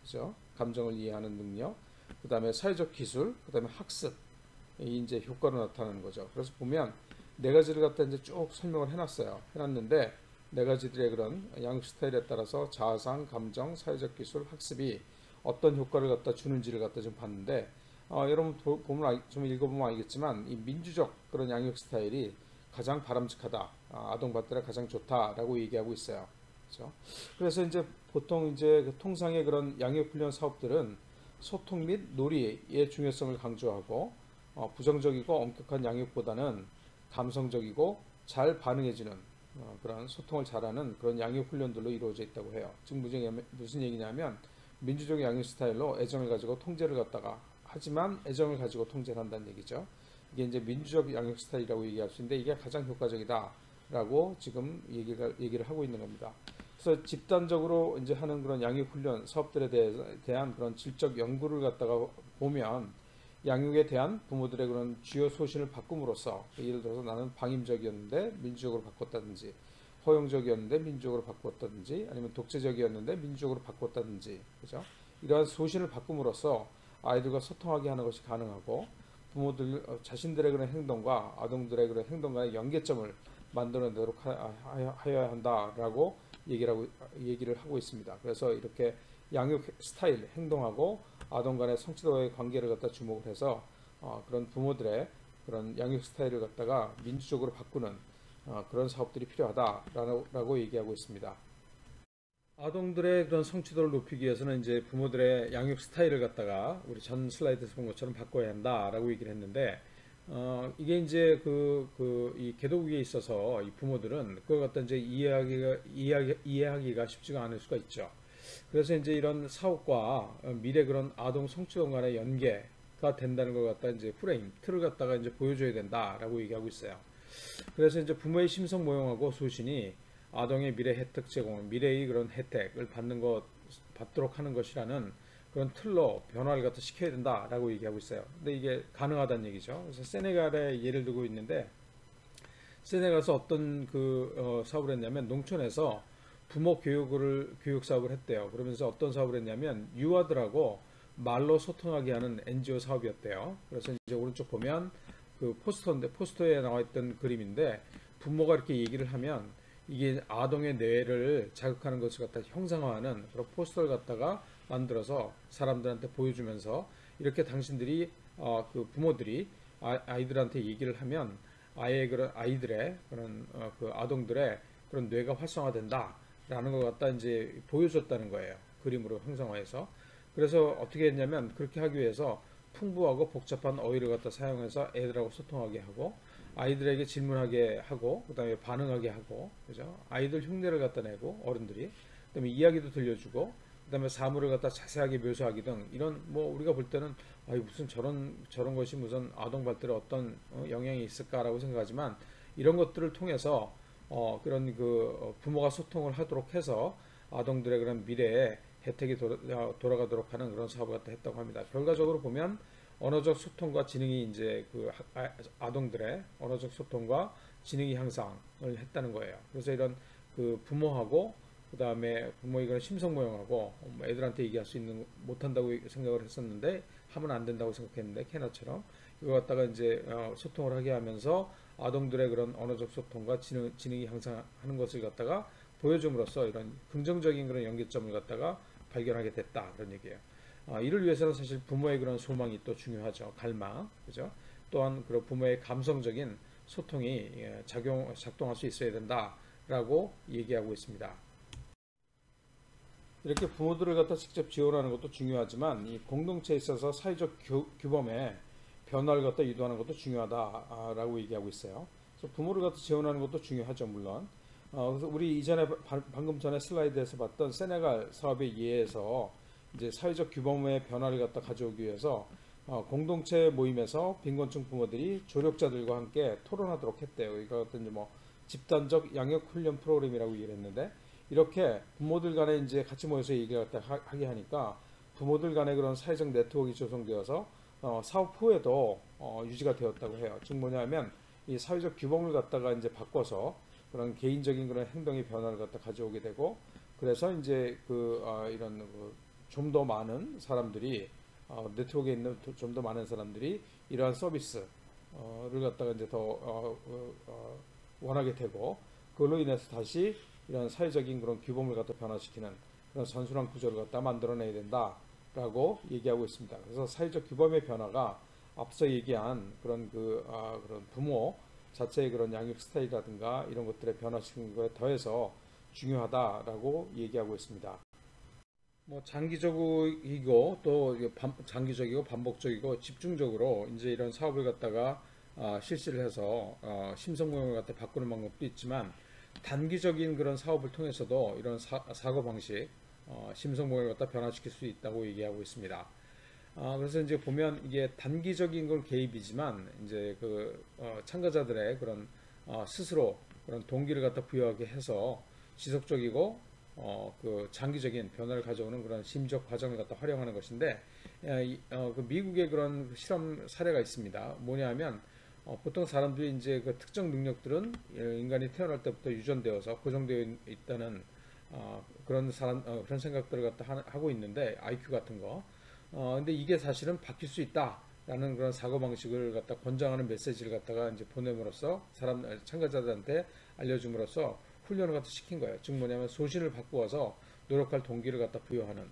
Speaker 2: 그죠? 감정을 이해하는 능력, 그 다음에 사회적 기술, 그 다음에 학습, 이 이제 효과로 나타나는 거죠. 그래서 보면 네 가지를 갖다 이제 쭉 설명을 해놨는데 네 가지들의 그런 양육 스타일에 따라서 자아상, 감정, 사회적 기술, 학습이 어떤 효과를 갖다 주는지를 갖다 좀 봤는데 여러분 좀 읽어보면 알겠지만 이 민주적 그런 양육 스타일이 가장 바람직하다, 아동 발달에 가장 좋다라고 얘기하고 있어요. 그렇죠? 그래서 이제 보통 이제 통상의 그런 양육 훈련 사업들은 소통 및 놀이의 중요성을 강조하고 부정적이고 엄격한 양육보다는 감성적이고 잘 반응해주는 그런 소통을 잘하는 그런 양육 훈련들로 이루어져 있다고 해요. 지금 무슨 얘기냐면 민주적 양육 스타일로 애정을 가지고 통제를 갖다가 하지만 애정을 가지고 통제를 한다는 얘기죠. 이게 이제 민주적 양육 스타일이라고 얘기할 수 있는데 이게 가장 효과적이다라고 지금 얘기를 하고 있는 겁니다. 그래서 집단적으로 이제 하는 그런 양육 훈련 사업들에 대한 그런 질적 연구를 갖다가 보면 양육에 대한 부모들의 그런 주요 소신을 바꿈으로써 예를 들어서 나는 방임적이었는데 민주적으로 바꿨다든지 허용적이었는데 민주적으로 바꿨다든지 아니면 독재적이었는데 민주적으로 바꿨다든지 그죠? 이러한 소신을 바꿈으로써 아이들과 소통하게 하는 것이 가능하고 부모들 자신들의 그런 행동과 아동들의 그런 행동 간의 연계점을 만들어내도록 하여야 한다라고 얘기를 하고 있습니다. 그래서 이렇게 양육 스타일, 행동하고 아동 간의 성취도와의 관계를 갖다 주목을 해서 그런 부모들의 그런 양육 스타일을 갖다가 민주적으로 바꾸는 그런 사업들이 필요하다라고 얘기하고 있습니다. 아동들의 그런 성취도를 높이기 위해서는 이제 부모들의 양육 스타일을 갖다가 우리 전 슬라이드에서 본 것처럼 바꿔야 한다라고 얘기를 했는데 이게 이제 이 개도국에 있어서 이 부모들은 그걸 갖다 이제 이해하기가 쉽지가 않을 수가 있죠. 그래서 이제 이런 사업과 미래 그런 아동 성취도 간의 연계가 된다는 걸 갖다 이제 프레임, 틀을 갖다가 이제 보여줘야 된다라고 얘기하고 있어요. 그래서 이제 부모의 심성 모형하고 소신이 아동의 미래 혜택 제공, 미래의 그런 혜택을 받도록 하는 것이라는 그런 틀로 변화를 갖다 시켜야 된다라고 얘기하고 있어요. 근데 이게 가능하다는 얘기죠. 그래서 세네갈의 예를 들고 있는데 세네갈에서 어떤 사업을 했냐면 농촌에서 부모 교육 사업을 했대요. 그러면서 어떤 사업을 했냐면 유아들하고 말로 소통하게 하는 NGO 사업이었대요. 그래서 이제 오른쪽 보면 그 포스터에 나와 있던 그림인데 부모가 이렇게 얘기를 하면 이게 아동의 뇌를 자극하는 것을 갖다 형상화하는 그런 포스터를 갖다가 만들어서 사람들한테 보여주면서 이렇게 당신들이 그 부모들이 아이들한테 얘기를 하면 아이들의 그런 그 아동들의 그런 뇌가 활성화된다라는 것 갖다 이제 보여줬다는 거예요. 그림으로 형상화해서. 그래서 어떻게 했냐면 그렇게 하기 위해서 풍부하고 복잡한 어휘를 갖다 사용해서 애들하고 소통하게 하고 아이들에게 질문하게 하고 그다음에 반응하게 하고 그죠? 아이들 흉내를 갖다 내고 어른들이 그다음에 이야기도 들려주고 그다음에 사물을 갖다 자세하게 묘사하기 등 이런 뭐 우리가 볼 때는 무슨 저런 것이 무슨 아동 발달에 어떤 영향이 있을까라고 생각하지만 이런 것들을 통해서 그런 부모가 소통을 하도록 해서 아동들의 그런 미래에 혜택이 돌아가도록 하는 그런 사업을 갖다 했다고 합니다. 결과적으로 보면 언어적 소통과 지능이 이제 아동들의 언어적 소통과 지능이 향상을 했다는 거예요. 그래서 이런 부모하고 그다음에 부모의 그런 심성 모형하고 애들한테 얘기할 수 있는 못한다고 생각을 했었는데 하면 안 된다고 생각했는데 캐나처럼 이거 갖다가 이제 소통을 하게 하면서 아동들의 그런 언어적 소통과 지능이 향상하는 것을 갖다가 보여줌으로써 이런 긍정적인 그런 연계점을 갖다가 발견하게 됐다 그런 얘기예요. 이를 위해서는 사실 부모의 그런 소망이 또 중요하죠. 갈망, 그죠? 또한 그런 부모의 감성적인 소통이 작동할 수 있어야 된다라고 얘기하고 있습니다. 이렇게 부모들을 갖다 직접 지원하는 것도 중요하지만 이 공동체에 있어서 사회적 규범의 변화를 갖다 유도하는 것도 중요하다라고 얘기하고 있어요. 그래서 부모를 갖다 지원하는 것도 중요하죠, 물론. 그래서 우리 방금 전에 슬라이드에서 봤던 세네갈 사업의 예에서 이제 사회적 규범의 변화를 갖다 가져오기 위해서 공동체 모임에서 빈곤층 부모들이 조력자들과 함께 토론하도록 했대요. 이거 어떤 뭐 집단적 양육 훈련 프로그램이라고 얘기를 했는데 이렇게 부모들 간에 이제 같이 모여서 얘기를 갖다 하게 하니까 부모들 간의 그런 사회적 네트워크가 조성되어서 사업 후에도 유지가 되었다고 해요. 즉 뭐냐면 이 사회적 규범을 갖다가 이제 바꿔서 그런 개인적인 그런 행동의 변화를 갖다 가져오게 되고 그래서 이제 이런 좀 더 많은 사람들이 네트워크에 있는 좀 더 많은 사람들이 이러한 서비스를 갖다가 이제 더 원하게 되고 그걸로 인해서 다시 이런 사회적인 그런 규범을 갖다 변화시키는 그런 선순환 구조를 갖다 만들어내야 된다라고 얘기하고 있습니다. 그래서 사회적 규범의 변화가 앞서 얘기한 그런 그런 부모 자체의 그런 양육 스타일이라든가 이런 것들의 변화시키는 것에 더해서 중요하다라고 얘기하고 있습니다. 뭐 장기적이고 또 장기적이고 반복적이고 집중적으로 이제 이런 사업을 갖다가 실시를 해서 심성 모형을 갖다 바꾸는 방법도 있지만 단기적인 그런 사업을 통해서도 이런 사고 방식, 심성 모형을 갖다 변화시킬 수 있다고 얘기하고 있습니다. 그래서 이제 보면 이게 단기적인 걸 개입이지만 이제 그 참가자들의 그런 스스로 그런 동기를 갖다 부여하게 해서 지속적이고 그 장기적인 변화를 가져오는 그런 심리적 과정을 갖다 활용하는 것인데 그 미국의 그런 실험 사례가 있습니다. 뭐냐면 보통 사람들이 이제 그 특정 능력들은 인간이 태어날 때부터 유전되어서 고정되어 있다는 그런 그런 생각들을 갖다 하고 있는데 IQ 같은 거. 근데 이게 사실은 바뀔 수 있다라는 그런 사고 방식을 갖다 권장하는 메시지를 갖다가 이제 보냄으로써 참가자들한테 알려줌으로써 훈련을 갖다 시킨 거예요. 즉 뭐냐면 소신을 바꾸어서 노력할 동기를 갖다 부여하는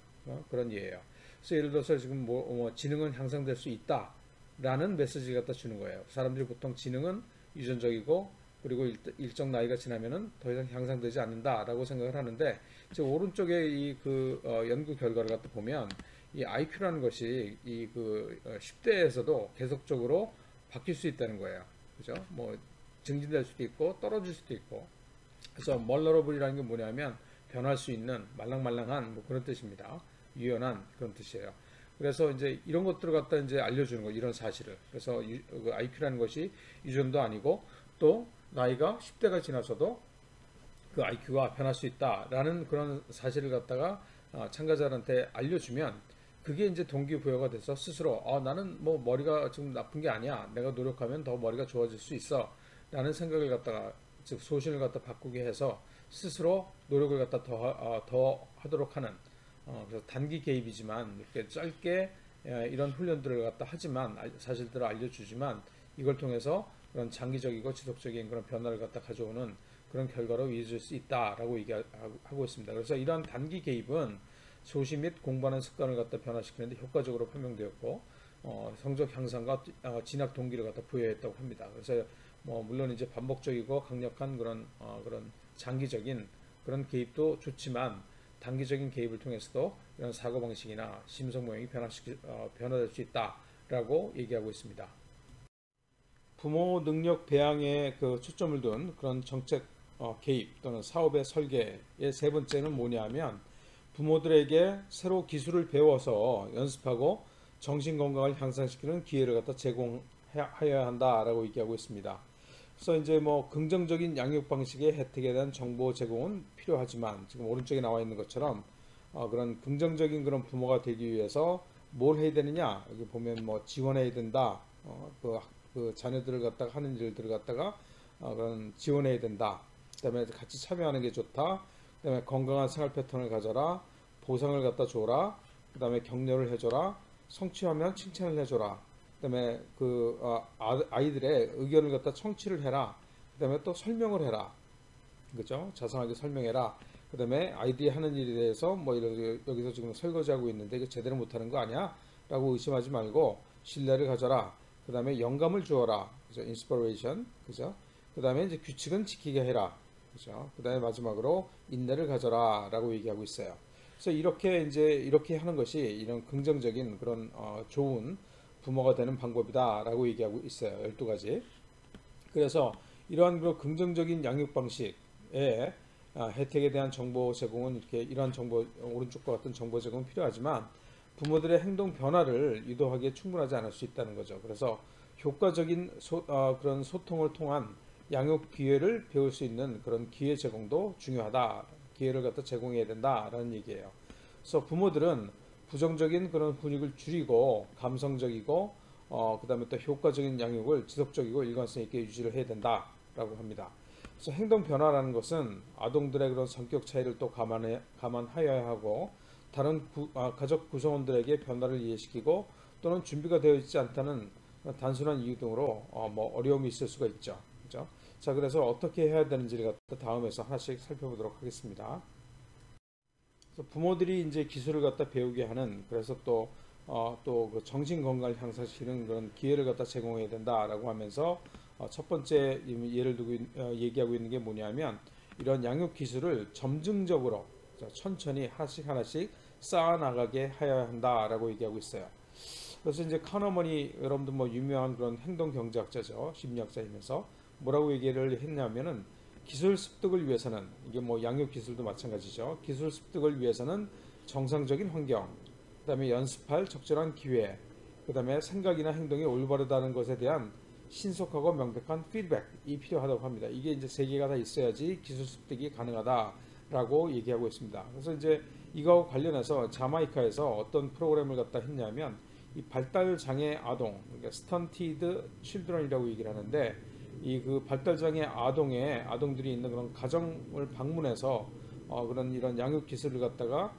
Speaker 2: 그런 예예요. 그래서 예를 들어서 지금 지능은 향상될 수 있다라는 메시지를 갖다 주는 거예요. 사람들이 보통 지능은 유전적이고 그리고 일정 나이가 지나면은 더 이상 향상되지 않는다라고 생각을 하는데 제 오른쪽에 이 그 연구 결과를 갖다 보면 이 IQ라는 것이 이 그 10대에서도 계속적으로 바뀔 수 있다는 거예요. 그죠? 뭐 증진될 수도 있고 떨어질 수도 있고. 그래서 멀러러블이라는 게 뭐냐면 변할 수 있는 말랑말랑한 뭐 그런 뜻입니다. 유연한 그런 뜻이에요. 그래서 이제 이런 것들을 갖다 이제 알려주는 거 이런 사실을. 그래서 그 IQ라는 것이 유전도 아니고 또 나이가 10대가 지나서도 그 IQ가 변할 수 있다라는 그런 사실을 갖다가 참가자한테 알려주면 그게 이제 동기부여가 돼서 스스로 나는 뭐 머리가 지금 나쁜 게 아니야. 내가 노력하면 더 머리가 좋아질 수 있어. 라는 생각을 갖다가 즉 소신을 갖다 바꾸게 해서 스스로 노력을 갖다 더 하도록 하는 그래서 단기 개입이지만 이렇게 짧게 이런 훈련들을 갖다 하지만 사실들을 알려주지만 이걸 통해서 그런 장기적이고 지속적인 그런 변화를 갖다 가져오는 그런 결과로 이어질 수 있다라고 얘기하고 있습니다. 그래서 이러한 단기 개입은 소시 및 공부하는 습관을 갖다 변화시키는데 효과적으로 설명되었고 성적 향상과 진학 동기를 갖다 부여했다고 합니다. 그래서 뭐 물론 이제 반복적이고 강력한 그런 장기적인 그런 개입도 좋지만 단기적인 개입을 통해서도 이런 사고 방식이나 심성 모형이 변화될 수 있다라고 얘기하고 있습니다. 부모 능력 배양에 그 초점을 둔 그런 정책 개입 또는 사업의 설계의 세 번째는 뭐냐면 부모들에게 새로 기술을 배워서 연습하고 정신 건강을 향상시키는 기회를 갖다 제공하여야 한다라고 얘기하고 있습니다. 그래서 이제 뭐 긍정적인 양육 방식의 혜택에 대한 정보 제공은 필요하지만 지금 오른쪽에 나와 있는 것처럼 그런 긍정적인 그런 부모가 되기 위해서 뭘 해야 되느냐 여기 보면 뭐 지원해야 된다. 그 자녀들을 갖다가 하는 일들을 갖다가 그런 지원해야 된다. 그다음에 같이 참여하는 게 좋다. 그다음에 건강한 생활 패턴을 가져라. 보상을 갖다 줘라. 그다음에 격려를 해줘라. 성취하면 칭찬을 해줘라. 그다음에 그 아이들의 의견을 갖다 청취를 해라. 그다음에 또 설명을 해라. 그죠? 자상하게 설명해라. 그다음에 아이들이 하는 일에 대해서 뭐 여기서 지금 설거지하고 있는데 이거 제대로 못하는 거 아니야? 라고 의심하지 말고 신뢰를 가져라. 그다음에 영감을 주어라. 그죠? 인스피레이션. 그죠? 그다음에 이제 규칙은 지키게 해라. 그죠? 그다음에 마지막으로 인내를 가져라라고 얘기하고 있어요. 그래서 이렇게 하는 것이 이런 긍정적인 그런 좋은 부모가 되는 방법이다라고 얘기하고 있어요. 12가지. 그래서 이러한 그 긍정적인 양육 방식의 혜택에 대한 정보 제공은 이렇게 이러한 정보 오른쪽과 같은 정보 제공은 필요하지만 부모들의 행동 변화를 유도하기에 충분하지 않을 수 있다는 거죠. 그래서 효과적인 그런 소통을 통한 양육 기회를 배울 수 있는 그런 기회 제공도 중요하다. 기회를 갖다 제공해야 된다라는 얘기예요. 그래서 부모들은 부정적인 그런 훈육을 줄이고 감성적이고 그다음에 또 효과적인 양육을 지속적이고 일관성 있게 유지를 해야 된다라고 합니다. 그래서 행동 변화라는 것은 아동들의 그런 성격 차이를 또 감안하여야 하고 다른 가족 구성원들에게 변화를 이해시키고 또는 준비가 되어 있지 않다는 단순한 이유 등으로 뭐 어려움이 있을 수가 있죠. 그죠? 자, 그래서 어떻게 해야 되는지를 갖다 다음에서 하나씩 살펴보도록 하겠습니다. 그래서 부모들이 이제 기술을 갖다 배우게 하는 그래서 또 그 정신 건강을 향상시키는 그런 기회를 갖다 제공해야 된다라고 하면서 첫 번째 예를 두고 얘기하고 있는 게 뭐냐면 이런 양육 기술을 점증적으로 천천히 하나씩 쌓아 나가게 해야 한다라고 얘기하고 있어요. 그래서 이제 카너먼이 여러분들 뭐 유명한 그런 행동 경제학자죠. 심리학자이면서 뭐라고 얘기를 했냐면은 기술 습득을 위해서는 이게 뭐 양육 기술도 마찬가지죠. 기술 습득을 위해서는 정상적인 환경, 그다음에 연습할 적절한 기회, 그다음에 생각이나 행동이 올바르다는 것에 대한 신속하고 명백한 피드백이 필요하다고 합니다. 이게 이제 세 개가 다 있어야지 기술 습득이 가능하다라고 얘기하고 있습니다. 그래서 이제 이거와 관련해서 자마이카에서 어떤 프로그램을 갖다 했냐면 이 발달 장애 아동, 그러니까 스턴티드 칠드런이라고 얘기를 하는데 이 그 발달 장애 아동들이 있는 그런 가정을 방문해서 그런 이런 양육 기술을 갖다가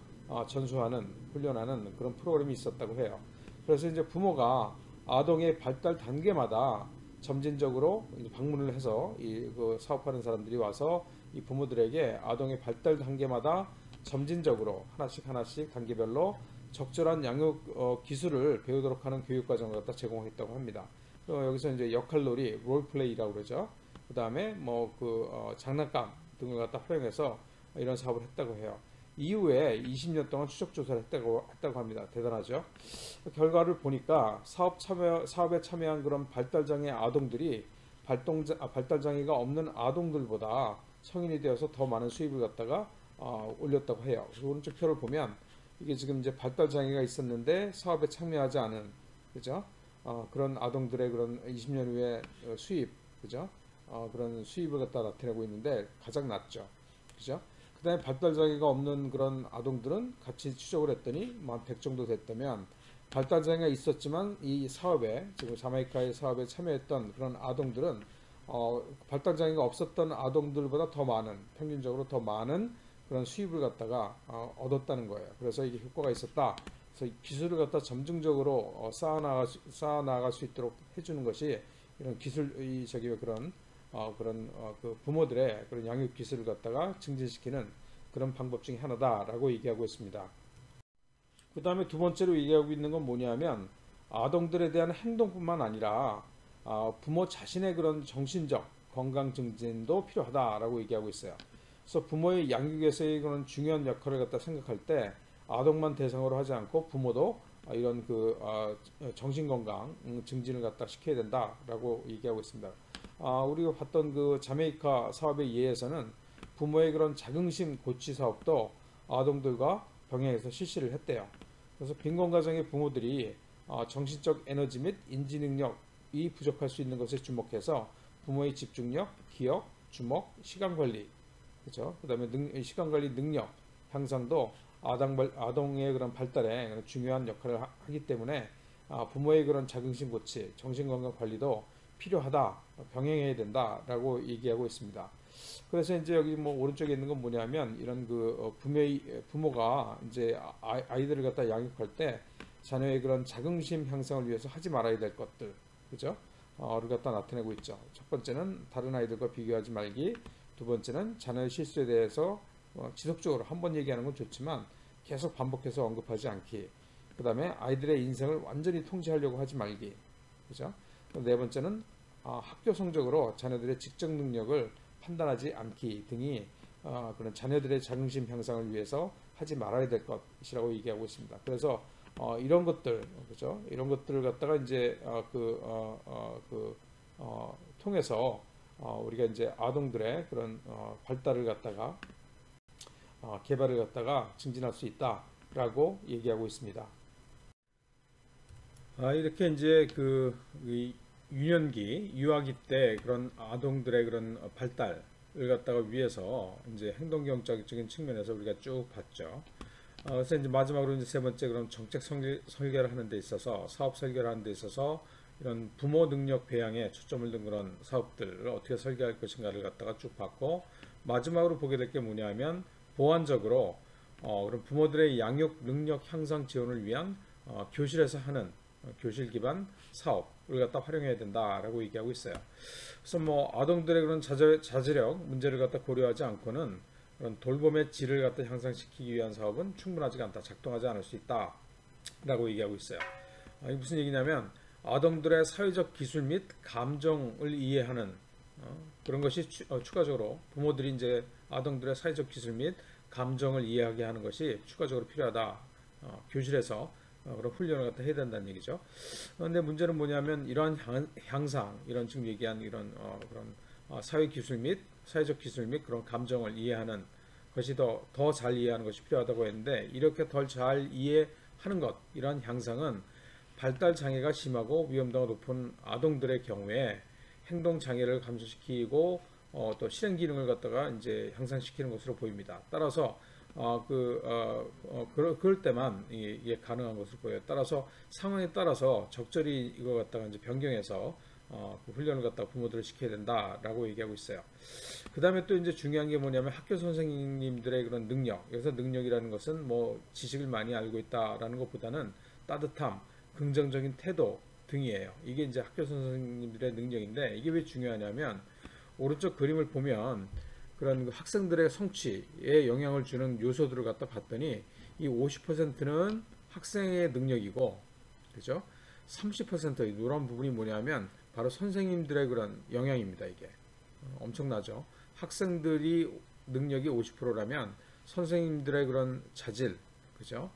Speaker 2: 전수하는 훈련하는 그런 프로그램이 있었다고 해요. 그래서 이제 부모가 아동의 발달 단계마다 점진적으로 이제 방문을 해서 이 그 사업하는 사람들이 와서 이 부모들에게 아동의 발달 단계마다 점진적으로 하나씩 단계별로 적절한 양육 기술을 배우도록 하는 교육 과정을 갖다 제공했다고 합니다. 여기서 이제 역할놀이, 롤플레이라고 그러죠. 그 다음에 뭐 장난감 등을 갖다 활용해서 이런 사업을 했다고 해요. 이후에 20년 동안 추적 조사를 했다고 합니다. 대단하죠. 결과를 보니까 사업에 참여한 그런 발달장애 아동들이 발달장애가 없는 아동들보다 성인이 되어서 더 많은 수입을 갖다가 올렸다고 해요. 오른쪽 표를 보면 이게 지금 이제 발달장애가 있었는데 사업에 참여하지 않은, 그죠? 그런 아동들의 그런 20년 후에 수입, 그죠? 그런 수입을 갖다 나타내고 있는데 가장 낮죠. 그죠? 그 다음에 발달장애가 없는 그런 아동들은 같이 추적을 했더니 한 100 정도 됐다면 발달장애가 있었지만 이 사업에, 지금 자메이카의 사업에 참여했던 그런 아동들은 발달장애가 없었던 아동들보다 더 많은, 평균적으로 더 많은 그런 수입을 갖다가 얻었다는 거예요. 그래서 이게 효과가 있었다. 그래서 기술을 갖다 점증적으로 쌓아나갈 수 있도록 해주는 것이 이런 기술적인 그 부모들의 그런 양육 기술을 갖다가 증진시키는 그런 방법 중에 하나다라고 얘기하고 있습니다. 그 다음에 두 번째로 얘기하고 있는 건 뭐냐면 아동들에 대한 행동뿐만 아니라 부모 자신의 그런 정신적 건강 증진도 필요하다라고 얘기하고 있어요. 그래서 부모의 양육에서의 그런 중요한 역할을 갖다 생각할 때 아동만 대상으로 하지 않고 부모도 이런 정신 건강 증진을 갖다 시켜야 된다라고 얘기하고 있습니다. 우리가 봤던 그 자메이카 사업의 예에서는 부모의 그런 자긍심 고취 사업도 아동들과 병행해서 실시를 했대요. 그래서 빈곤 가정의 부모들이 정신적 에너지 및 인지 능력이 부족할 수 있는 것에 주목해서 부모의 집중력, 기억, 주목, 시간 관리, 그렇죠? 그다음에 시간 관리 능력 향상도 아동의 그런 발달에 중요한 역할을 하기 때문에 부모의 그런 자긍심 고취, 정신건강 관리도 필요하다, 병행해야 된다라고 얘기하고 있습니다. 그래서 이제 여기 뭐 오른쪽에 있는 건 뭐냐면 이런 부모가 이제 아이들을 갖다 양육할 때 자녀의 그런 자긍심 향상을 위해서 하지 말아야 될 것들, 그죠? 를 갖다 나타내고 있죠. 첫 번째는 다른 아이들과 비교하지 말기, 두 번째는 자녀의 실수에 대해서 지속적으로 한 번 얘기하는 건 좋지만 계속 반복해서 언급하지 않기. 그 다음에 아이들의 인생을 완전히 통제하려고 하지 말기. 그죠? 네 번째는 학교 성적으로 자녀들의 직접 능력을 판단하지 않기 등이 그런 자녀들의 자긍심 향상을 위해서 하지 말아야 될 것이라고 얘기하고 있습니다. 그래서 이런 것들, 그죠? 이런 것들을 갖다가 이제 통해서 우리가 이제 아동들의 그런 발달을 갖다가 개발을 갖다가 증진할 수 있다라고 얘기하고 있습니다.
Speaker 1: 이렇게 이제 유년기, 유아기 때 그런 아동들의 그런 발달을 갖다가 위해서 이제 행동경제적인 측면에서 우리가 쭉 봤죠. 그래서 이제 마지막으로 이제 세 번째 그런 정책 설계를 하는 데 있어서 사업 설계를 하는 데 있어서 이런 부모 능력 배양에 초점을 둔 그런 사업들을 어떻게 설계할 것인가를 갖다가 쭉 봤고 마지막으로 보게 될 게 뭐냐면 보완적으로 그런 부모들의 양육 능력 향상 지원을 위한 교실에서 하는 교실 기반 사업을 갖다 활용해야 된다라고 얘기하고 있어요. 그래서 뭐 아동들의 그런 자제력 문제를 갖다 고려하지 않고는 그런 돌봄의 질을 갖다 향상시키기 위한 사업은 충분하지 않다, 작동하지 않을 수 있다라고 얘기하고 있어요. 이게 무슨 얘기냐면 아동들의 사회적 기술 및 감정을 이해하는 그런 것이 추가적으로 부모들이 이제 아동들의 사회적 기술 및 감정을 이해하게 하는 것이 추가적으로 필요하다. 교실에서
Speaker 2: 그런 훈련을 갖다 해야 된다는 얘기죠. 그런데 문제는 뭐냐면 이러한 향상, 이런 지금 얘기한 이런 그런 사회 기술 및 사회적 기술 및 그런 감정을 이해하는 것이 더 잘 이해하는 것이 필요하다고 했는데, 이렇게 덜 잘 이해하는 것, 이러한 향상은 발달 장애가 심하고 위험도가 높은 아동들의 경우에 행동 장애를 감소시키고 또 실행 기능을 갖다가 이제 향상시키는 것으로 보입니다. 따라서 그럴 때만 이게 가능한 것으로 보여요. 따라서 상황에 따라서 적절히 이거 갖다가 이제 변경해서 그 훈련을 갖다가 부모들을 시켜야 된다라고 얘기하고 있어요. 그 다음에 또 이제 중요한 게 뭐냐면 학교 선생님들의 그런 능력. 여기서 능력이라는 것은 뭐 지식을 많이 알고 있다라는 것보다는 따뜻함, 긍정적인 태도 등이에요. 이게 이제 학교 선생님들의 능력인데, 이게 왜 중요하냐면 오른쪽 그림을 보면 그런 학생들의 성취에 영향을 주는 요소들을 갖다 봤더니 이 50%는 학생의 능력이고, 그죠? 30%의 노란 부분이 뭐냐면 바로 선생님들의 그런 영향입니다. 이게 엄청나죠. 학생들이 능력이 50%라면 선생님들의 그런 자질, 그죠?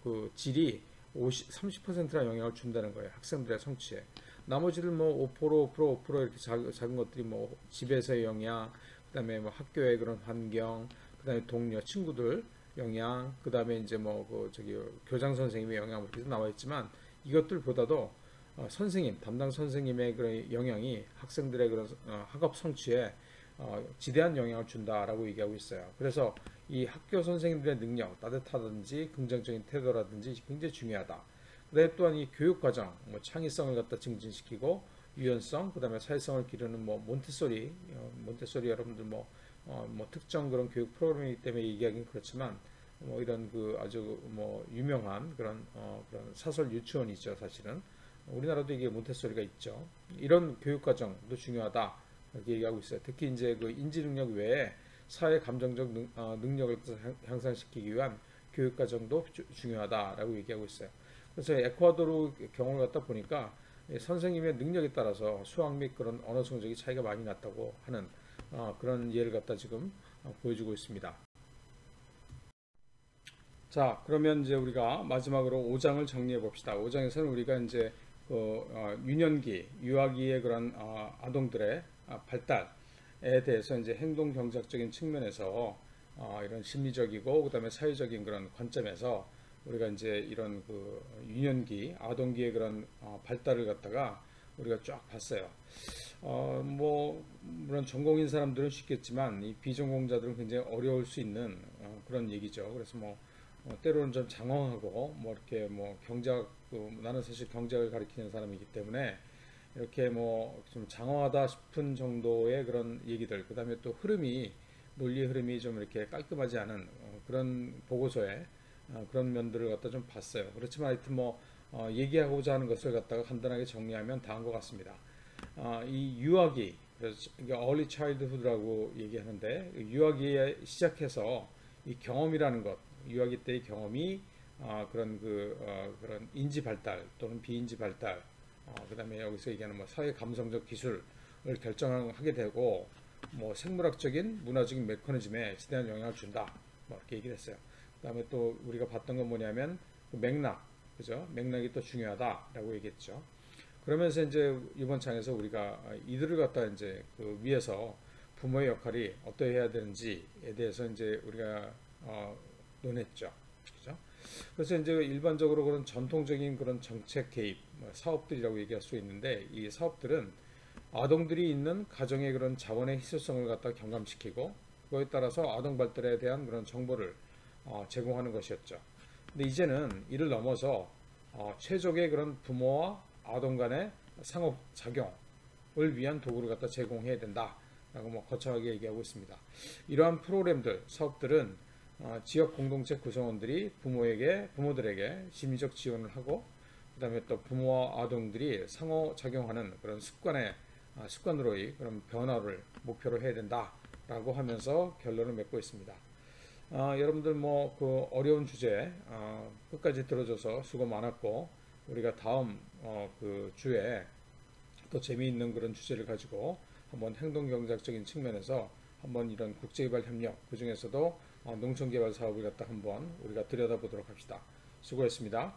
Speaker 2: 그 질이 30%나 영향을 준다는 거예요. 학생들의 성취에. 나머지들 뭐 5%, 5% 이렇게 작은 것들이 뭐 집에서의 영향, 그다음에 뭐 학교의 그런 환경, 그다음에 동료, 친구들 영향, 그다음에 이제 뭐 그 저기 교장 선생님의 영향 이렇게 나와 있지만, 이것들보다도 선생님, 담당 선생님의 그런 영향이 학생들의 그런 학업 성취에 지대한 영향을 준다라고 얘기하고 있어요. 그래서 이 학교 선생님들의 능력, 따뜻하든지 긍정적인 태도라든지 굉장히 중요하다. 그다음에 또한 이 교육 과정, 뭐 창의성을 갖다 증진시키고 유연성, 그다음에 사회성을 기르는 뭐 몬테소리 여러분들 뭐 특정 그런 교육 프로그램이기 때문에 얘기하기는 그렇지만, 뭐 이런 그 아주 뭐 유명한 그런 사설 유치원이 있죠. 사실은 우리나라도 이게 몬테소리가 있죠. 이런 교육 과정도 중요하다 이렇게 얘기하고 있어요. 특히 이제 그 인지 능력 외에 사회 감정적 능력을 향상시키기 위한 교육 과정도 중요하다라고 얘기하고 있어요. 그래서 에콰도르 경험을 갖다 보니까 선생님의 능력에 따라서 수학 및 그런 언어 성적이 차이가 많이 났다고 하는 그런 예를 갖다 지금 보여주고 있습니다. 자, 그러면 이제 우리가 마지막으로 5장을 정리해 봅시다. 5장에서는 우리가 이제 유년기, 유아기의 그런 아동들의 발달에 대해서 이제 행동 경제학적인 측면에서 이런 심리적이고 그다음에 사회적인 그런 관점에서 우리가 이제 이런 그 유년기, 아동기의 그런 발달을 갖다가 우리가 쫙 봤어요. 뭐 물론 전공인 사람들은 쉽겠지만 이 비전공자들은 굉장히 어려울 수 있는 그런 얘기죠. 그래서 뭐 때로는 좀 장황하고 뭐 이렇게 뭐 경제학, 나는 사실 경제학을 가르치는 사람이기 때문에 이렇게 뭐 좀 장황하다 싶은 정도의 그런 얘기들, 그 다음에 또 흐름이, 논리의 흐름이 좀 이렇게 깔끔하지 않은 그런 보고서에 그런 면들을 갖다 좀 봤어요. 그렇지만 하여튼 뭐 얘기하고자 하는 것을 갖다가 간단하게 정리하면 다음과 같습니다. 이 유아기, 그래서 early childhood라고 얘기하는데, 유아기에 시작해서 이 경험이라는 것, 유아기 때의 경험이 그런 그런 인지 발달 또는 비인지 발달, 그다음에 여기서 얘기하는 뭐 사회 감성적 기술을 결정하게 되고, 뭐 생물학적인 문화적인 메커니즘에 지대한 영향을 준다, 뭐 이렇게 얘기를 했어요. 그다음에 또 우리가 봤던 건 뭐냐면 그 맥락, 그죠? 맥락이 또 중요하다라고 얘기했죠. 그러면서 이제 이번 장에서 우리가 이들을 갖다 이제 그 위에서 부모의 역할이 어떠해야 되는지에 대해서 이제 우리가 논했죠. 그죠? 그래서 이제 일반적으로 그런 전통적인 그런 정책 개입, 사업들이라고 얘기할 수 있는데, 이 사업들은 아동들이 있는 가정의 그런 자원의 희소성을 갖다 경감시키고 그거에 따라서 아동 발달에 대한 그런 정보를 제공하는 것이었죠. 근데 이제는 이를 넘어서 최적의 그런 부모와 아동 간의 상호작용을 위한 도구를 갖다 제공해야 된다라고 뭐 거창하게 얘기하고 있습니다. 이러한 프로그램들, 사업들은 지역 공동체 구성원들이 부모들에게 심리적 지원을 하고, 그 다음에 또 부모와 아동들이 상호작용하는 그런 습관으로의 그런 변화를 목표로 해야 된다라고 하면서 결론을 맺고 있습니다. 여러분들 뭐 그 어려운 주제 끝까지 들어줘서 수고 많았고, 우리가 다음 그 주에 또 재미있는 그런 주제를 가지고 한번 행동경제학적인 측면에서 한번 이런 국제개발 협력, 그 중에서도 농촌개발 사업을 갖다 한번 우리가 들여다보도록 합시다. 수고했습니다.